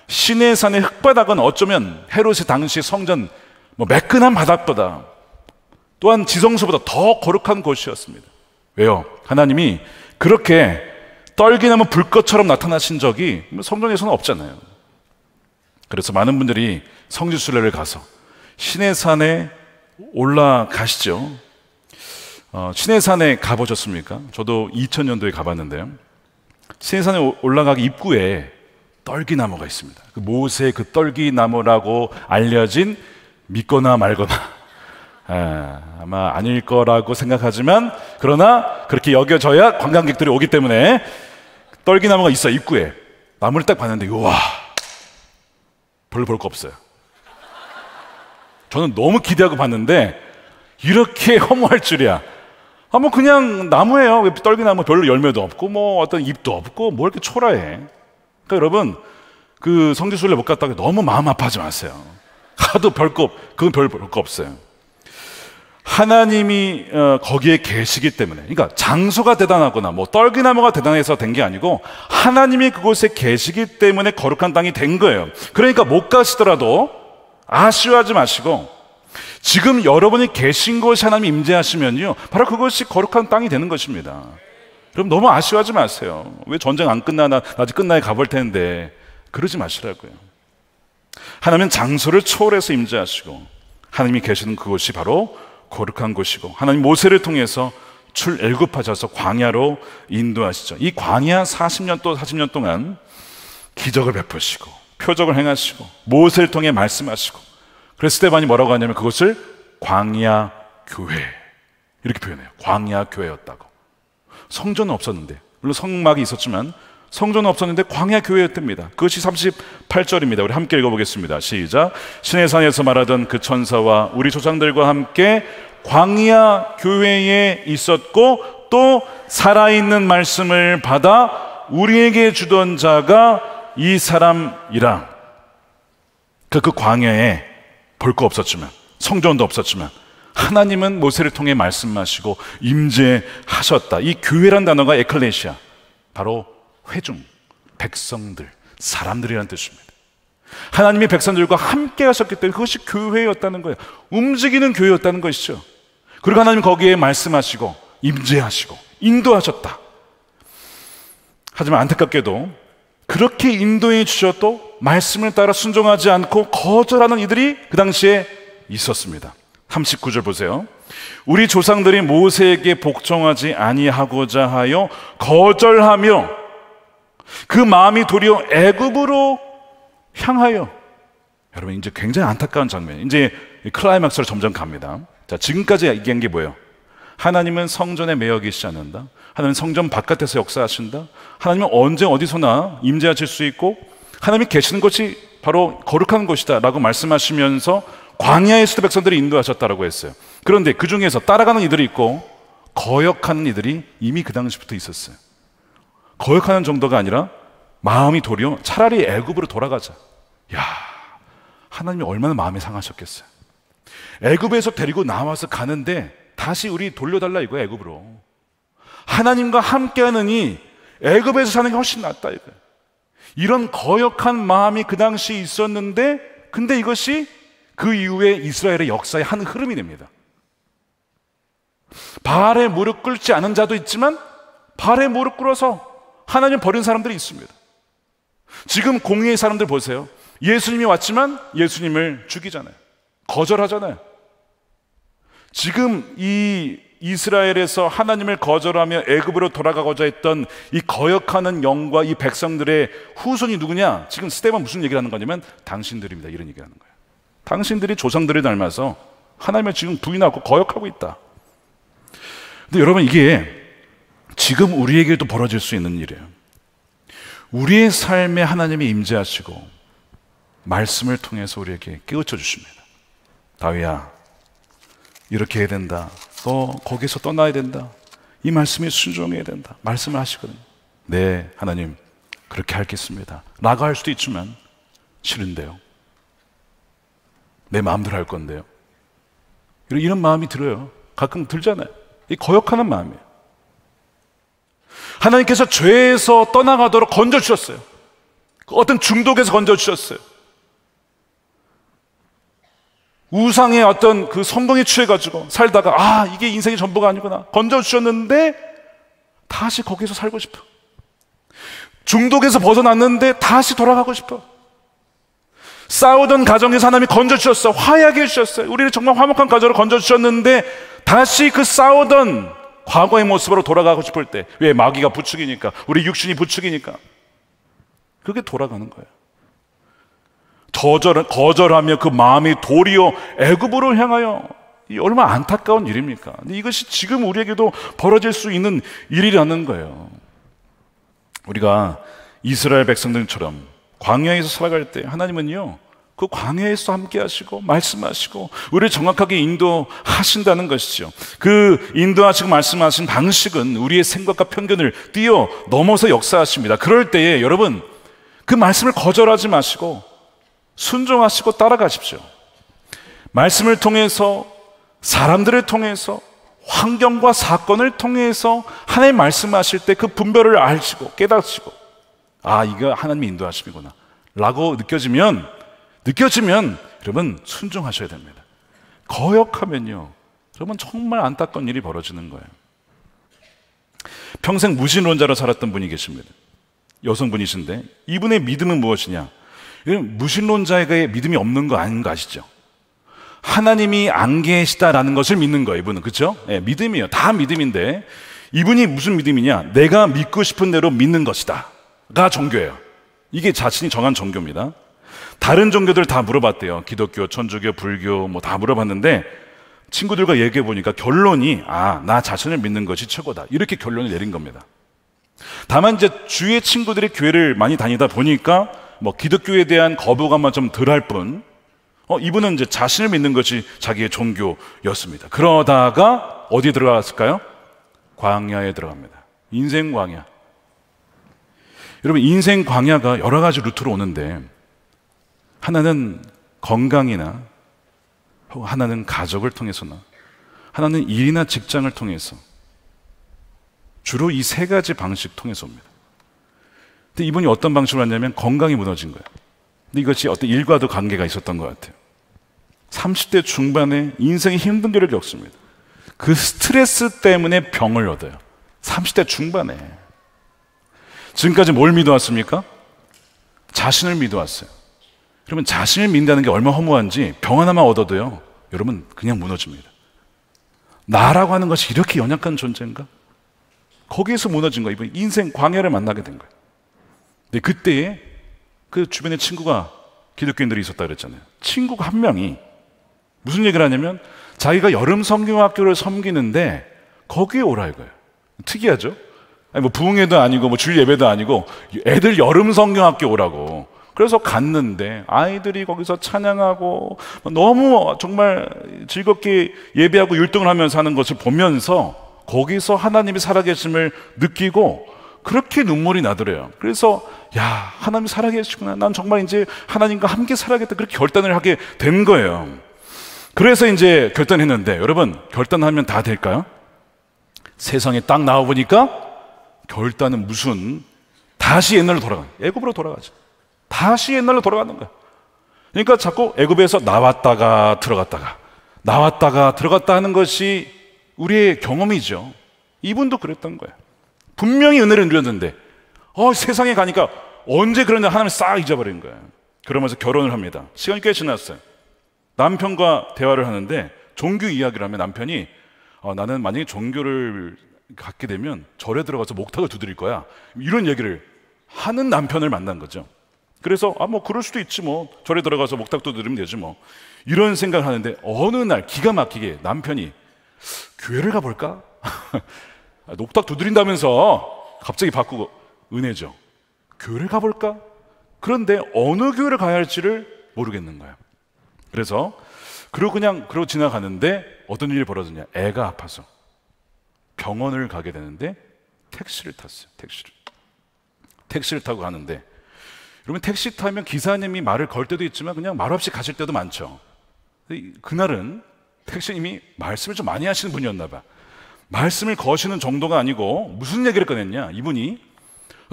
시내산의 흙바닥은 어쩌면 헤롯의 당시 성전 매끈한 바닥보다 또한 지성소보다 더 거룩한 곳이었습니다. 왜요? 하나님이 그렇게 떨기나무 불꽃처럼 나타나신 적이 성전에서는 없잖아요. 그래서 많은 분들이 성지순례를 가서 시내산에 올라가시죠. 시내산에 가보셨습니까? 저도 2000년도에 가봤는데요. 시내산에 올라가기 입구에 떨기나무가 있습니다. 그 모세의 그 떨기나무라고 알려진, 믿거나 말거나 아마 아닐 거라고 생각하지만 그러나 그렇게 여겨져야 관광객들이 오기 때문에 떨기나무가 있어요. 입구에. 나무를 딱 봤는데 우와, 별로 볼 거 없어요. 저는 너무 기대하고 봤는데 이렇게 허무할 줄이야. 뭐 그냥 나무예요. 떨기나무 별로 열매도 없고 어떤 잎도 없고 뭐 이렇게 초라해. 그러니까 여러분 그 성지순례 못 갔다가 너무 마음 아파하지 마세요. 가도 그건 별 거 없어요. 하나님이 거기에 계시기 때문에, 그러니까 장소가 대단하거나 떨기나무가 대단해서 된 게 아니고 하나님이 그곳에 계시기 때문에 거룩한 땅이 된 거예요. 그러니까 못 가시더라도 아쉬워하지 마시고 지금 여러분이 계신 곳이 하나님이 임재하시면요, 바로 그것이 거룩한 땅이 되는 것입니다. 그럼 너무 아쉬워하지 마세요. 왜 전쟁 안 끝나나, 아직 끝나야 가볼 텐데, 그러지 마시라고요. 하나님은 장소를 초월해서 임재하시고, 하나님이 계시는 그곳이 바로 거룩한 곳이고, 하나님 모세를 통해서 출애굽하셔서 광야로 인도하시죠. 이 광야 40년 동안 기적을 베푸시고 표적을 행하시고 모세를 통해 말씀하시고, 그래서 스데반이 뭐라고 하냐면 그것을 광야 교회 이렇게 표현해요. 광야 교회였다고. 성전은 없었는데, 물론 성막이 있었지만 성전은 없었는데 광야 교회였답니다. 그것이 38절입니다. 우리 함께 읽어보겠습니다. 시작. 시내 산에서 말하던 그 천사와 우리 조상들과 함께 광야 교회에 있었고, 또 살아있는 말씀을 받아 우리에게 주던 자가 이 사람이라. 그 광야에 볼 거 없었지만, 성전도 없었지만 하나님은 모세를 통해 말씀하시고 임재하셨다. 이 교회란 단어가 에클레시아, 바로 회중, 백성들, 사람들이라는 뜻입니다. 하나님의 백성들과 함께 하셨기 때문에 그것이 교회였다는 거예요. 움직이는 교회였다는 것이죠. 그리고 하나님 거기에 말씀하시고 임재하시고 인도하셨다. 하지만 안타깝게도 그렇게 인도해 주셔도 말씀을 따라 순종하지 않고 거절하는 이들이 그 당시에 있었습니다. 39절 보세요. 우리 조상들이 모세에게 복종하지 아니하고자 하여 거절하며 그 마음이 도리어 애굽으로 향하여. 여러분, 이제 굉장히 안타까운 장면, 이제 클라이막스로 점점 갑니다. 자, 지금까지 얘기한 게 뭐예요? 하나님은 성전에 매여 계시지 않는다. 하나님은 성전 바깥에서 역사하신다. 하나님은 언제 어디서나 임재하실 수 있고, 하나님이 계시는 곳이 바로 거룩한 곳이다 라고 말씀하시면서 광야에서도 백성들이 인도하셨다라고 했어요. 그런데 그 중에서 따라가는 이들이 있고 거역하는 이들이 이미 그 당시부터 있었어요. 거역하는 정도가 아니라 마음이 도리어 차라리 애굽으로 돌아가자. 야, 하나님이 얼마나 마음이 상하셨겠어요. 애굽에서 데리고 나와서 가는데 다시 우리 돌려달라 이거야, 애굽으로. 하나님과 함께하느니 애굽에서 사는 게 훨씬 낫다 이거야. 이런 거역한 마음이 그 당시에 있었는데, 근데 이것이 그 이후에 이스라엘의 역사의 한 흐름이 됩니다. 바알에 무릎 꿇지 않은 자도 있지만 바알에 무릎 꿇어서 하나님 버린 사람들이 있습니다. 지금 공의의 사람들 보세요. 예수님이 왔지만 예수님을 죽이잖아요. 거절하잖아요. 지금 이 이스라엘에서 하나님을 거절하며 애굽으로 돌아가고자 했던 이 거역하는 영과 이 백성들의 후손이 누구냐? 지금 스데반 무슨 얘기를 하는 거냐면 당신들입니다. 이런 얘기를 하는 거예요. 당신들이 조상들을 닮아서 하나님을 지금 부인하고 거역하고 있다. 근데 여러분, 이게 지금 우리에게도 벌어질 수 있는 일이에요. 우리의 삶에 하나님이 임재하시고 말씀을 통해서 우리에게 깨우쳐 주십니다. 다윗아, 이렇게 해야 된다. 너 거기서 떠나야 된다. 이 말씀에 순종해야 된다. 말씀을 하시거든요. 네, 하나님, 그렇게 하겠습니다 라고 할 수도 있지만 싫은데요. 내 마음대로 할 건데요. 이런 마음이 들어요. 가끔 들잖아요. 이 거역하는 마음이에요. 하나님께서 죄에서 떠나가도록 건져주셨어요. 어떤 중독에서 건져주셨어요. 우상의 어떤 그 성공에 취해가지고 살다가 이게 인생의 전부가 아니구나 건져주셨는데 다시 거기서 살고 싶어. 중독에서 벗어났는데 다시 돌아가고 싶어. 싸우던 가정에서 하나님이 건져주셨어요. 화해하게 해주셨어요. 우리를 정말 화목한 가정으로 건져주셨는데 다시 그 싸우던 과거의 모습으로 돌아가고 싶을 때, 왜? 마귀가 부추기니까, 우리 육신이 부추기니까 그게 돌아가는 거예요. 거절하며 그 마음이 도리어 애굽으로 향하여. 이 얼마나 안타까운 일입니까? 근데 이것이 지금 우리에게도 벌어질 수 있는 일이라는 거예요. 우리가 이스라엘 백성들처럼 광야에서 살아갈 때 하나님은요, 그 광야에서 함께 하시고 말씀하시고 우리를 정확하게 인도하신다는 것이죠. 그 인도하시고 말씀하신 방식은 우리의 생각과 편견을 뛰어넘어서 역사하십니다. 그럴 때에 여러분, 그 말씀을 거절하지 마시고 순종하시고 따라가십시오. 말씀을 통해서, 사람들을 통해서, 환경과 사건을 통해서 하나님 말씀하실 때 그 분별을 아시고 깨닫시고, 이거 하나님이 인도하심이구나 라고 느껴지면 여러분 순종하셔야 됩니다. 거역하면요, 여러분 정말 안타까운 일이 벌어지는 거예요. 평생 무신론자로 살았던 분이 계십니다. 여성분이신데 이분의 믿음은 무엇이냐? 무신론자에게 믿음이 없는 거 아닌 거 아시죠? 하나님이 안 계시다라는 것을 믿는 거예요. 이분은, 그렇죠? 네, 믿음이에요. 다 믿음인데 이분이 무슨 믿음이냐? 내가 믿고 싶은 대로 믿는 것이다 가 종교예요. 이게 자신이 정한 종교입니다. 다른 종교들 다 물어봤대요. 기독교, 천주교, 불교 뭐 다 물어봤는데 친구들과 얘기해 보니까 결론이 나 자신을 믿는 것이 최고다, 이렇게 결론을 내린 겁니다. 다만 이제 주위의 친구들이 교회를 많이 다니다 보니까 뭐 기독교에 대한 거부감만 좀 덜할 뿐, 이분은 이제 자신을 믿는 것이 자기의 종교였습니다. 그러다가 어디에 들어갔을까요? 광야에 들어갑니다. 인생 광야. 여러분, 인생 광야가 여러 가지 루트로 오는데 하나는 건강이나 하나는 가족을 통해서나 하나는 일이나 직장을 통해서, 주로 이 세 가지 방식 통해서 옵니다. 근데 이분이 어떤 방식으로 왔냐면 건강이 무너진 거예요. 근데 이것이 어떤 일과도 관계가 있었던 것 같아요. 30대 중반에 인생의 힘든 길을 겪습니다. 그 스트레스 때문에 병을 얻어요. 30대 중반에. 지금까지 뭘 믿어왔습니까? 자신을 믿어왔어요. 그러면 자신을 믿는다는 게 얼마나 허무한지 병 하나만 얻어도요, 여러분 그냥 무너집니다. 나라고 하는 것이 이렇게 연약한 존재인가? 거기에서 무너진 거예요. 이번 인생 광야를 만나게 된 거예요. 근데 그때에 그 주변에 친구가 기독교인들이 있었다 그랬잖아요. 친구가 한 명이 무슨 얘기를 하냐면 자기가 여름 성경학교를 섬기는데 거기에 오라 이거예요. 특이하죠? 아니 뭐 부흥회도 아니고 뭐 주일 예배도 아니고 애들 여름 성경학교 오라고. 그래서 갔는데 아이들이 거기서 찬양하고 너무 정말 즐겁게 예배하고 율동을 하면서 하는 것을 보면서 거기서 하나님이 살아계심을 느끼고 그렇게 눈물이 나더래요. 그래서 야, 하나님이 살아계시구나, 난 정말 이제 하나님과 함께 살아야겠다, 그렇게 결단을 하게 된 거예요. 그래서 이제 결단했는데, 여러분 결단하면 다 될까요? 세상에 딱 나와보니까 결단은 무슨, 다시 옛날로 돌아가는, 애굽으로 돌아가죠. 다시 옛날로 돌아가는 거야. 그러니까 자꾸 애굽에서 나왔다가 들어갔다가 나왔다가 들어갔다 하는 것이 우리의 경험이죠. 이분도 그랬던 거예요. 분명히 은혜를 누렸는데 세상에 가니까 언제 그런지 하나님 싹 잊어버린 거예요. 그러면서 결혼을 합니다. 시간이 꽤 지났어요. 남편과 대화를 하는데 종교 이야기를 하면 남편이 나는 만약에 종교를 갖게 되면 절에 들어가서 목탁을 두드릴 거야, 이런 얘기를 하는 남편을 만난 거죠. 그래서 뭐 그럴 수도 있지, 뭐 절에 들어가서 목탁 두드리면 되지 뭐, 이런 생각을 하는데 어느 날 기가 막히게 남편이 교회를 가볼까? 목탁 두드린다면서 갑자기 바꾸고, 은혜죠, 교회를 가볼까? 그런데 어느 교회를 가야 할지를 모르겠는 거예요. 그래서 그러고 지나가는데 어떤 일이 벌어졌냐, 애가 아파서 병원을 가게 되는데 택시를 탔어요. 택시를 타고 가는데, 여러분 택시 타면 기사님이 말을 걸 때도 있지만 그냥 말 없이 가실 때도 많죠. 그날은 택시님이 말씀을 좀 많이 하시는 분이었나 봐. 말씀을 거시는 정도가 아니고 무슨 얘기를 꺼냈냐, 이분이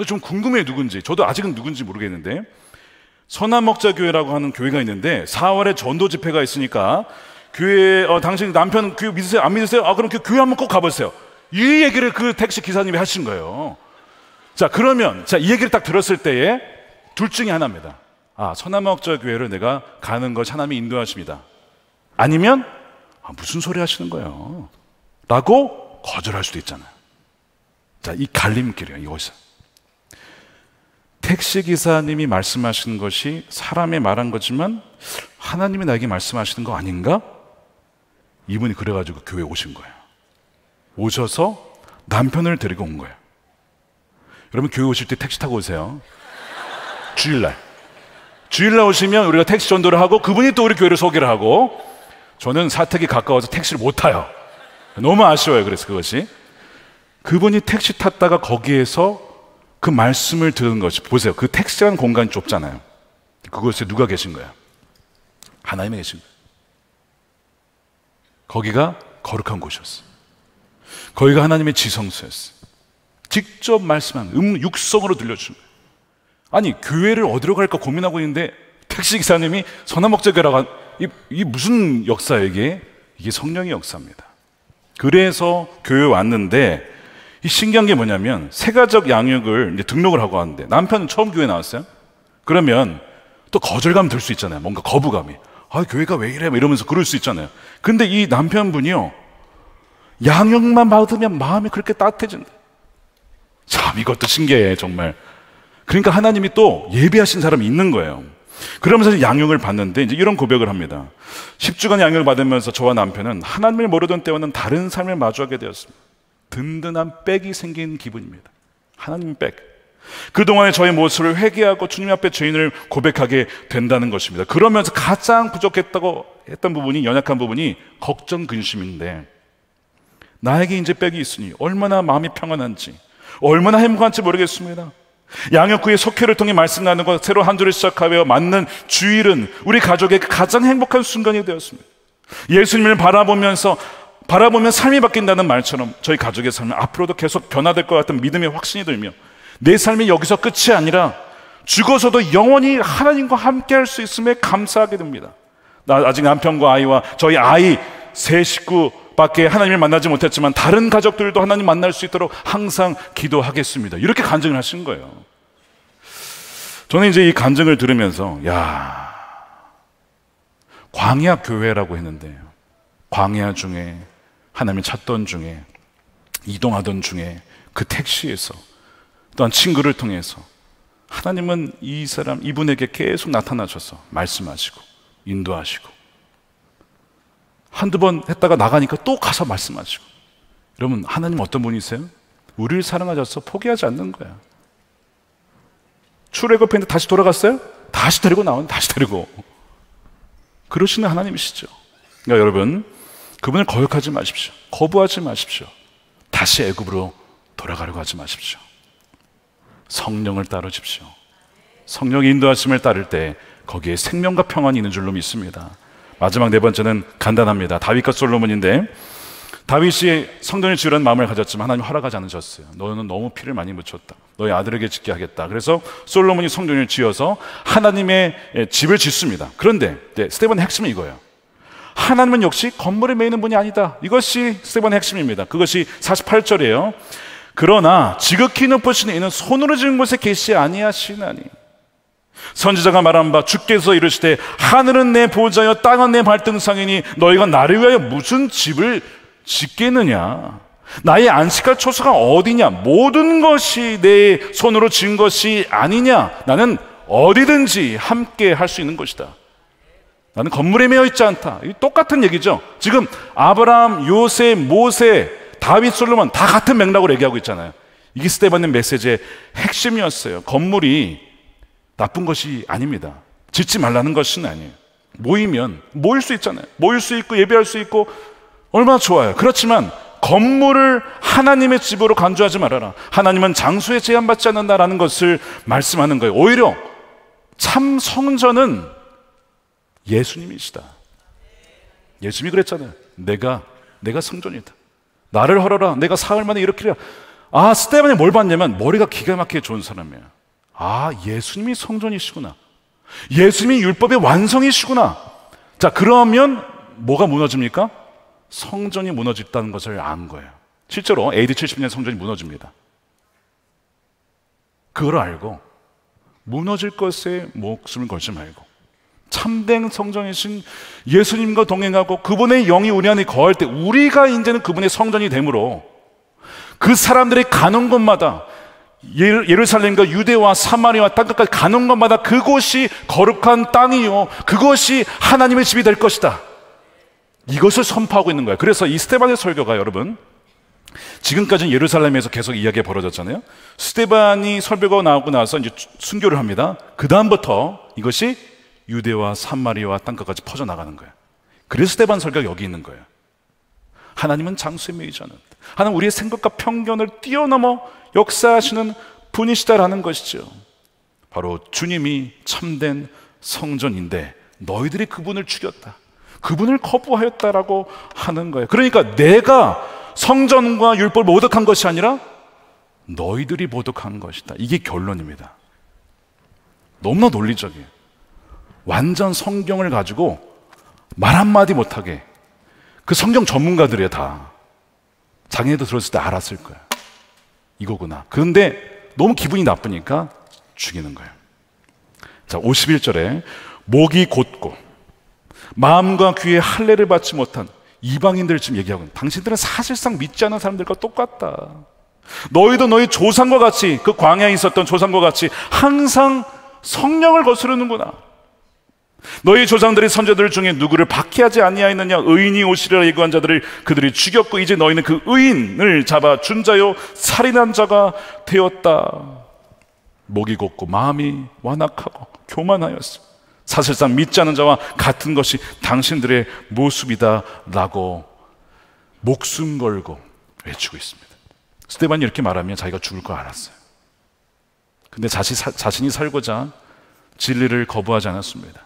좀 궁금해요. 누군지, 저도 아직은 누군지 모르겠는데, 선한목자교회라고 하는 교회가 있는데 4월에 전도 집회가 있으니까 교회 당신 남편 교회 믿으세요? 안 믿으세요? 그럼 그 교회 한번 꼭 가보세요. 이 얘기를 그 택시 기사님이 하신 거예요. 자, 그러면 이 얘기를 딱 들었을 때에 둘 중에 하나입니다. 선한목자교회를 내가 가는 것이 하나님이 인도하십니다. 아니면 무슨 소리 하시는 거예요? 라고 거절할 수도 있잖아요. 자, 이 갈림길이에요. 이것은 택시기사님이 말씀하시는 것이 사람의 말한 거지만 하나님이 나에게 말씀하시는 거 아닌가? 이분이 그래가지고 교회에 오신 거예요. 오셔서 남편을 데리고 온 거예요. 여러분 교회 오실 때 택시 타고 오세요. 주일날 오시면 우리가 택시 전도를 하고 그분이 또 우리 교회를 소개를 하고, 저는 사택이 가까워서 택시를 못 타요. 너무 아쉬워요. 그래서 그것이, 그분이 택시 탔다가 거기에서 그 말씀을 들은 것이, 보세요, 그 택시라는 공간이 좁잖아요. 그곳에 누가 계신 거예요? 하나님이 계신 거예요. 거기가 거룩한 곳이었어요. 거기가 하나님의 지성소였어요. 직접 말씀한 육성으로 들려주신 거예요. 아니 교회를 어디로 갈까 고민하고 있는데 택시기사님이 선한목자교회라고 이 무슨 역사예요, 이게? 이게 성령의 역사입니다. 그래서 교회 왔는데 이 신기한 게 뭐냐면 세가족 양육을 이제 등록을 하고 왔는데 남편은 처음 교회 나왔어요. 그러면 또 거절감 들 수 있잖아요. 뭔가 거부감이. 아, 교회가 왜 이래? 이러면서 그럴 수 있잖아요. 근데 이 남편분이요, 양육만 받으면 마음이 그렇게 따뜻해진다. 참, 이것도 신기해, 정말. 그러니까 하나님이 또 예비하신 사람이 있는 거예요. 그러면서 양육을 받는데 이제 이런 고백을 합니다. 10주간 양육을 받으면서 저와 남편은 하나님을 모르던 때와는 다른 삶을 마주하게 되었습니다. 든든한 백이 생긴 기분입니다. 하나님 백. 그동안의 저의 모습을 회개하고 주님 앞에 죄인을 고백하게 된다는 것입니다. 그러면서 가장 부족했다고 했던 부분이, 연약한 부분이 걱정, 근심인데, 나에게 이제 백이 있으니 얼마나 마음이 평안한지, 얼마나 행복한지 모르겠습니다. 양육 후에 속회를 통해 말씀 나누고 새로 한 주를 시작하며 맞는 주일은 우리 가족에게 가장 행복한 순간이 되었습니다. 예수님을 바라보면 삶이 바뀐다는 말처럼 저희 가족의 삶은 앞으로도 계속 변화될 것 같은 믿음의 확신이 들며, 내 삶이 여기서 끝이 아니라 죽어서도 영원히 하나님과 함께 할 수 있음에 감사하게 됩니다. 아직 남편과 아이와 저희 아이 세 식구밖에 하나님을 만나지 못했지만 다른 가족들도 하나님 만날 수 있도록 항상 기도하겠습니다. 이렇게 간증을 하신 거예요. 저는 이제 이 간증을 들으면서, 야, 광야 교회라고 했는데, 광야 중에 하나님을 찾던 중에, 이동하던 중에, 그 택시에서, 또한 친구를 통해서 하나님은 이분에게 계속 나타나셔서 말씀하시고 인도하시고, 한두 번 했다가 나가니까 또 가서 말씀하시고. 여러분, 하나님 어떤 분이세요? 우리를 사랑하셔서 포기하지 않는 거야. 출애굽했는데 다시 돌아갔어요? 다시 데리고 나오는, 다시 데리고. 그러시는 하나님이시죠. 그러니까 여러분, 그분을 거역하지 마십시오. 거부하지 마십시오. 다시 애굽으로 돌아가려고 하지 마십시오. 성령을 따르십시오. 성령의 인도하심을 따를 때 거기에 생명과 평안이 있는 줄로 믿습니다. 마지막 네 번째는 간단합니다. 다윗과 솔로몬인데, 다윗이 성전을 지으려는 마음을 가졌지만 하나님 허락하지 않으셨어요. 너는 너무 피를 많이 묻혔다. 너의 아들에게 짓게 하겠다. 그래서 솔로몬이 성전을 지어서 하나님의 집을 짓습니다. 그런데 스데반의 핵심은 이거예요. 하나님은 역시 건물에 매이는 분이 아니다. 이것이 스데반의 핵심입니다. 그것이 48절이에요. 그러나 지극히 높으신 이는 손으로 지은 곳에 계시 아니하시나니, 선지자가 말한 바 주께서 이르시되 하늘은 내 보좌여 땅은 내 발등상이니 너희가 나를 위하여 무슨 집을 짓겠느냐. 나의 안식할 초소가 어디냐. 모든 것이 내 손으로 지은 것이 아니냐. 나는 어디든지 함께 할 수 있는 것이다. 나는 건물에 매여 있지 않다. 똑같은 얘기죠. 지금 아브라함, 요셉, 모세, 다윗, 솔로몬 다 같은 맥락으로 얘기하고 있잖아요. 이게 스데반의 메시지의 핵심이었어요. 건물이 나쁜 것이 아닙니다. 짓지 말라는 것은 아니에요. 모이면 모일 수 있잖아요. 모일 수 있고 예배할 수 있고 얼마나 좋아요. 그렇지만 건물을 하나님의 집으로 간주하지 말아라. 하나님은 장소에 제한받지 않는다라는 것을 말씀하는 거예요. 오히려 참 성전은 예수님이시다. 예수님이 그랬잖아요. 내가 성전이다. 나를 헐어라. 내가 사흘 만에 일으키리라. 아, 스데반이 뭘 봤냐면 머리가 기가 막히게 좋은 사람이에요. 아, 예수님이 성전이시구나. 예수님이 율법의 완성이시구나. 자, 그러면 뭐가 무너집니까? 성전이 무너졌다는 것을 안 거예요. 실제로 AD 70년 성전이 무너집니다. 그걸 알고 무너질 것에 목숨을 걸지 말고 참된 성전이신 예수님과 동행하고 그분의 영이 우리 안에 거할 때 우리가 이제는 그분의 성전이 되므로 그 사람들이 가는 곳마다, 예루살렘과 유대와 사마리아와 땅끝까지 가는 곳마다 그곳이 거룩한 땅이요 그것이 하나님의 집이 될 것이다. 이것을 선포하고 있는 거예요. 그래서 이 스데반의 설교가, 여러분, 지금까지는 예루살렘에서 계속 이야기가 벌어졌잖아요. 스데반이 설교가 나오고 나서 이제 순교를 합니다. 그 다음부터 이것이 유대와 사마리아와 땅끝까지 퍼져나가는 거예요. 그래서 스데반 설교가 여기 있는 거예요. 하나님은 장수에 매이지 않는다. 하나님 우리의 생각과 편견을 뛰어넘어 역사하시는 분이시다라는 것이죠. 바로 주님이 참된 성전인데 너희들이 그분을 죽였다, 그분을 거부하였다라고 하는 거예요. 그러니까 내가 성전과 율법을 모독한 것이 아니라 너희들이 모독한 것이다. 이게 결론입니다. 너무나 논리적이에요. 완전 성경을 가지고 말 한마디 못하게. 그 성경 전문가들이야 다. 자기네도 들었을 때 알았을 거야. 이거구나. 그런데 너무 기분이 나쁘니까 죽이는 거예요. 자, 51절에 목이 곧고 마음과 귀에 할례를 받지 못한 이방인들 지금 얘기하고 있는, 당신들은 사실상 믿지 않는 사람들과 똑같다. 너희도 너희 조상과 같이, 그 광야에 있었던 조상과 같이 항상 성령을 거스르는구나. 너희 조상들이 선자들 중에 누구를 박해하지 아니하였느냐? 의인이 오시리라 예고한 자들을 그들이 죽였고 이제 너희는 그 의인을 잡아 준 자요 살인한 자가 되었다. 목이 곧고 마음이 완악하고 교만하였어. 사실상 믿지 않는 자와 같은 것이 당신들의 모습이다 라고 목숨 걸고 외치고 있습니다. 스데반이 이렇게 말하면 자기가 죽을 거 알았어요. 근데 자신이 살고자 진리를 거부하지 않았습니다.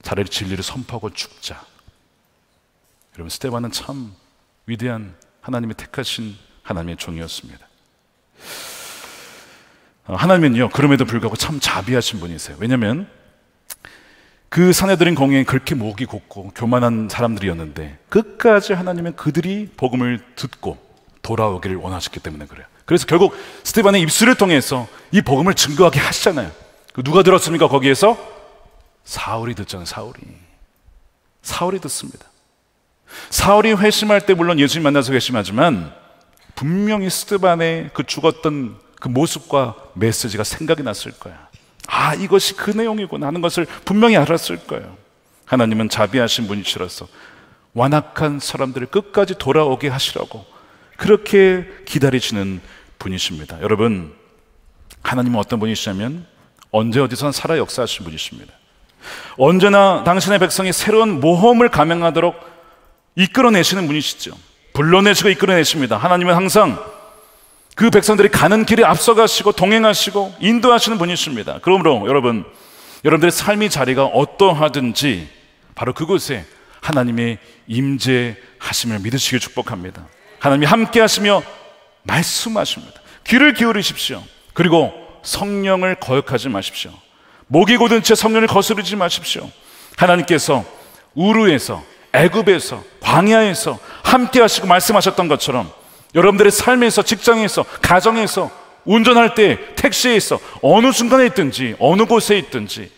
차라리 진리를 선포하고 죽자. 여러분, 스데반은 참 위대한 하나님이 택하신 하나님의 종이었습니다. 하나님은요, 그럼에도 불구하고 참 자비하신 분이세요. 왜냐하면 그 사내들인 공회에 그렇게 목이 곧고 교만한 사람들이었는데 끝까지 하나님은 그들이 복음을 듣고 돌아오기를 원하셨기 때문에 그래요. 그래서 결국 스데반의 입술을 통해서 이 복음을 증거하게 하시잖아요. 누가 들었습니까? 거기에서 사울이 듣잖아요. 사울이 듣습니다. 사울이 회심할 때 물론 예수님 만나서 회심하지만 분명히 스데반의 그 죽었던 그 모습과 메시지가 생각이 났을 거야. 아, 이것이 그 내용이구나 하는 것을 분명히 알았을 거예요. 하나님은 자비하신 분이시라서 완악한 사람들을 끝까지 돌아오게 하시라고 그렇게 기다리시는 분이십니다. 여러분, 하나님은 어떤 분이시냐면 언제 어디선 살아 역사하신 분이십니다. 언제나 당신의 백성이 새로운 모험을 감행하도록 이끌어내시는 분이시죠. 불러내시고 이끌어내십니다. 하나님은 항상 그 백성들이 가는 길에 앞서가시고 동행하시고 인도하시는 분이십니다. 그러므로 여러분들의 삶의 자리가 어떠하든지 바로 그곳에 하나님의 임재하심을 믿으시길 축복합니다. 하나님이 함께 하시며 말씀하십니다. 귀를 기울이십시오. 그리고 성령을 거역하지 마십시오. 목이 곧은 채 성령을 거스르지 마십시오. 하나님께서 우르에서, 애굽에서, 광야에서 함께 하시고 말씀하셨던 것처럼 여러분들의 삶에서, 직장에서, 가정에서, 운전할 때, 택시에 있어 어느 순간에 있든지 어느 곳에 있든지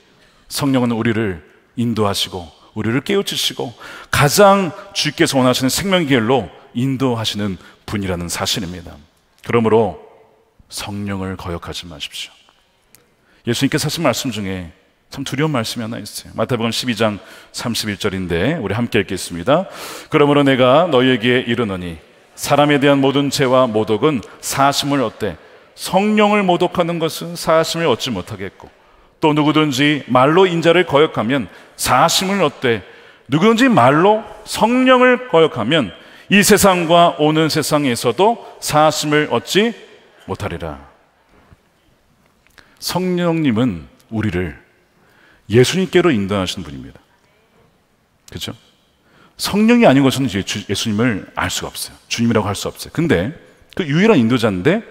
성령은 우리를 인도하시고 우리를 깨우치시고 가장 주께서 원하시는 생명의 길로 인도하시는 분이라는 사실입니다. 그러므로 성령을 거역하지 마십시오. 예수님께서 하신 말씀 중에 참 두려운 말씀이 하나 있어요. 마태복음 12장 31절인데 우리 함께 읽겠습니다. 그러므로 내가 너희에게 이르노니 사람에 대한 모든 죄와 모독은 사하심을 얻되 성령을 모독하는 것은 사하심을 얻지 못하겠고 또 누구든지 말로 인자를 거역하면 사하심을 얻되 누구든지 말로 성령을 거역하면 이 세상과 오는 세상에서도 사하심을 얻지 못하리라. 성령님은 우리를 예수님께로 인도하시는 분입니다. 그렇죠? 성령이 아닌 것은 이제 예수님을 알 수가 없어요. 주님이라고 할 수 없어요. 근데 그 유일한 인도자인데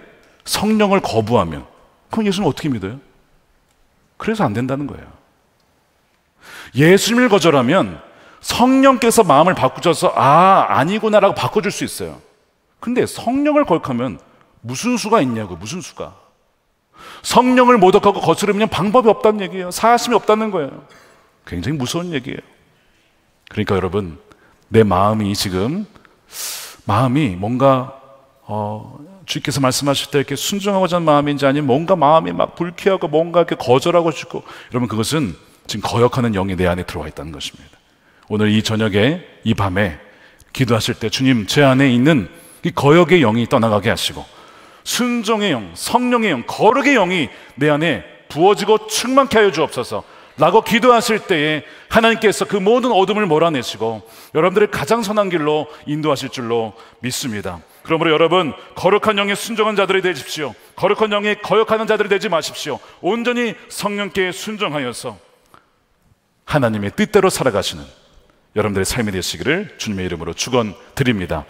성령을 거부하면 그럼 예수님 어떻게 믿어요? 그래서 안 된다는 거예요. 예수님을 거절하면 성령께서 마음을 바꾸셔서 아니구나라고 바꿔줄 수 있어요. 근데 성령을 거역하면 무슨 수가 있냐고. 무슨 수가. 성령을 모독하고 거스르면 방법이 없다는 얘기예요. 사하심이 없다는 거예요. 굉장히 무서운 얘기예요. 그러니까 여러분, 내 마음이 지금 뭔가 주께서 말씀하실 때 이렇게 순종하고자 하는 마음인지 아니면 뭔가 마음이 막 불쾌하고 뭔가 이렇게 거절하고 싶고, 여러분 그것은 지금 거역하는 영이 내 안에 들어와 있다는 것입니다. 오늘 이 저녁에, 이 밤에 기도하실 때 주님, 제 안에 있는 이 거역의 영이 떠나가게 하시고 순종의 영, 성령의 영, 거룩의 영이 내 안에 부어지고 충만케 하여 주옵소서 라고 기도하실 때에 하나님께서 그 모든 어둠을 몰아내시고 여러분들을 가장 선한 길로 인도하실 줄로 믿습니다. 그러므로 여러분, 거룩한 영에 순종한 자들이 되십시오. 거룩한 영에 거역하는 자들이 되지 마십시오. 온전히 성령께 순종하여서 하나님의 뜻대로 살아가시는 여러분들의 삶이 되시기를 주님의 이름으로 축원드립니다.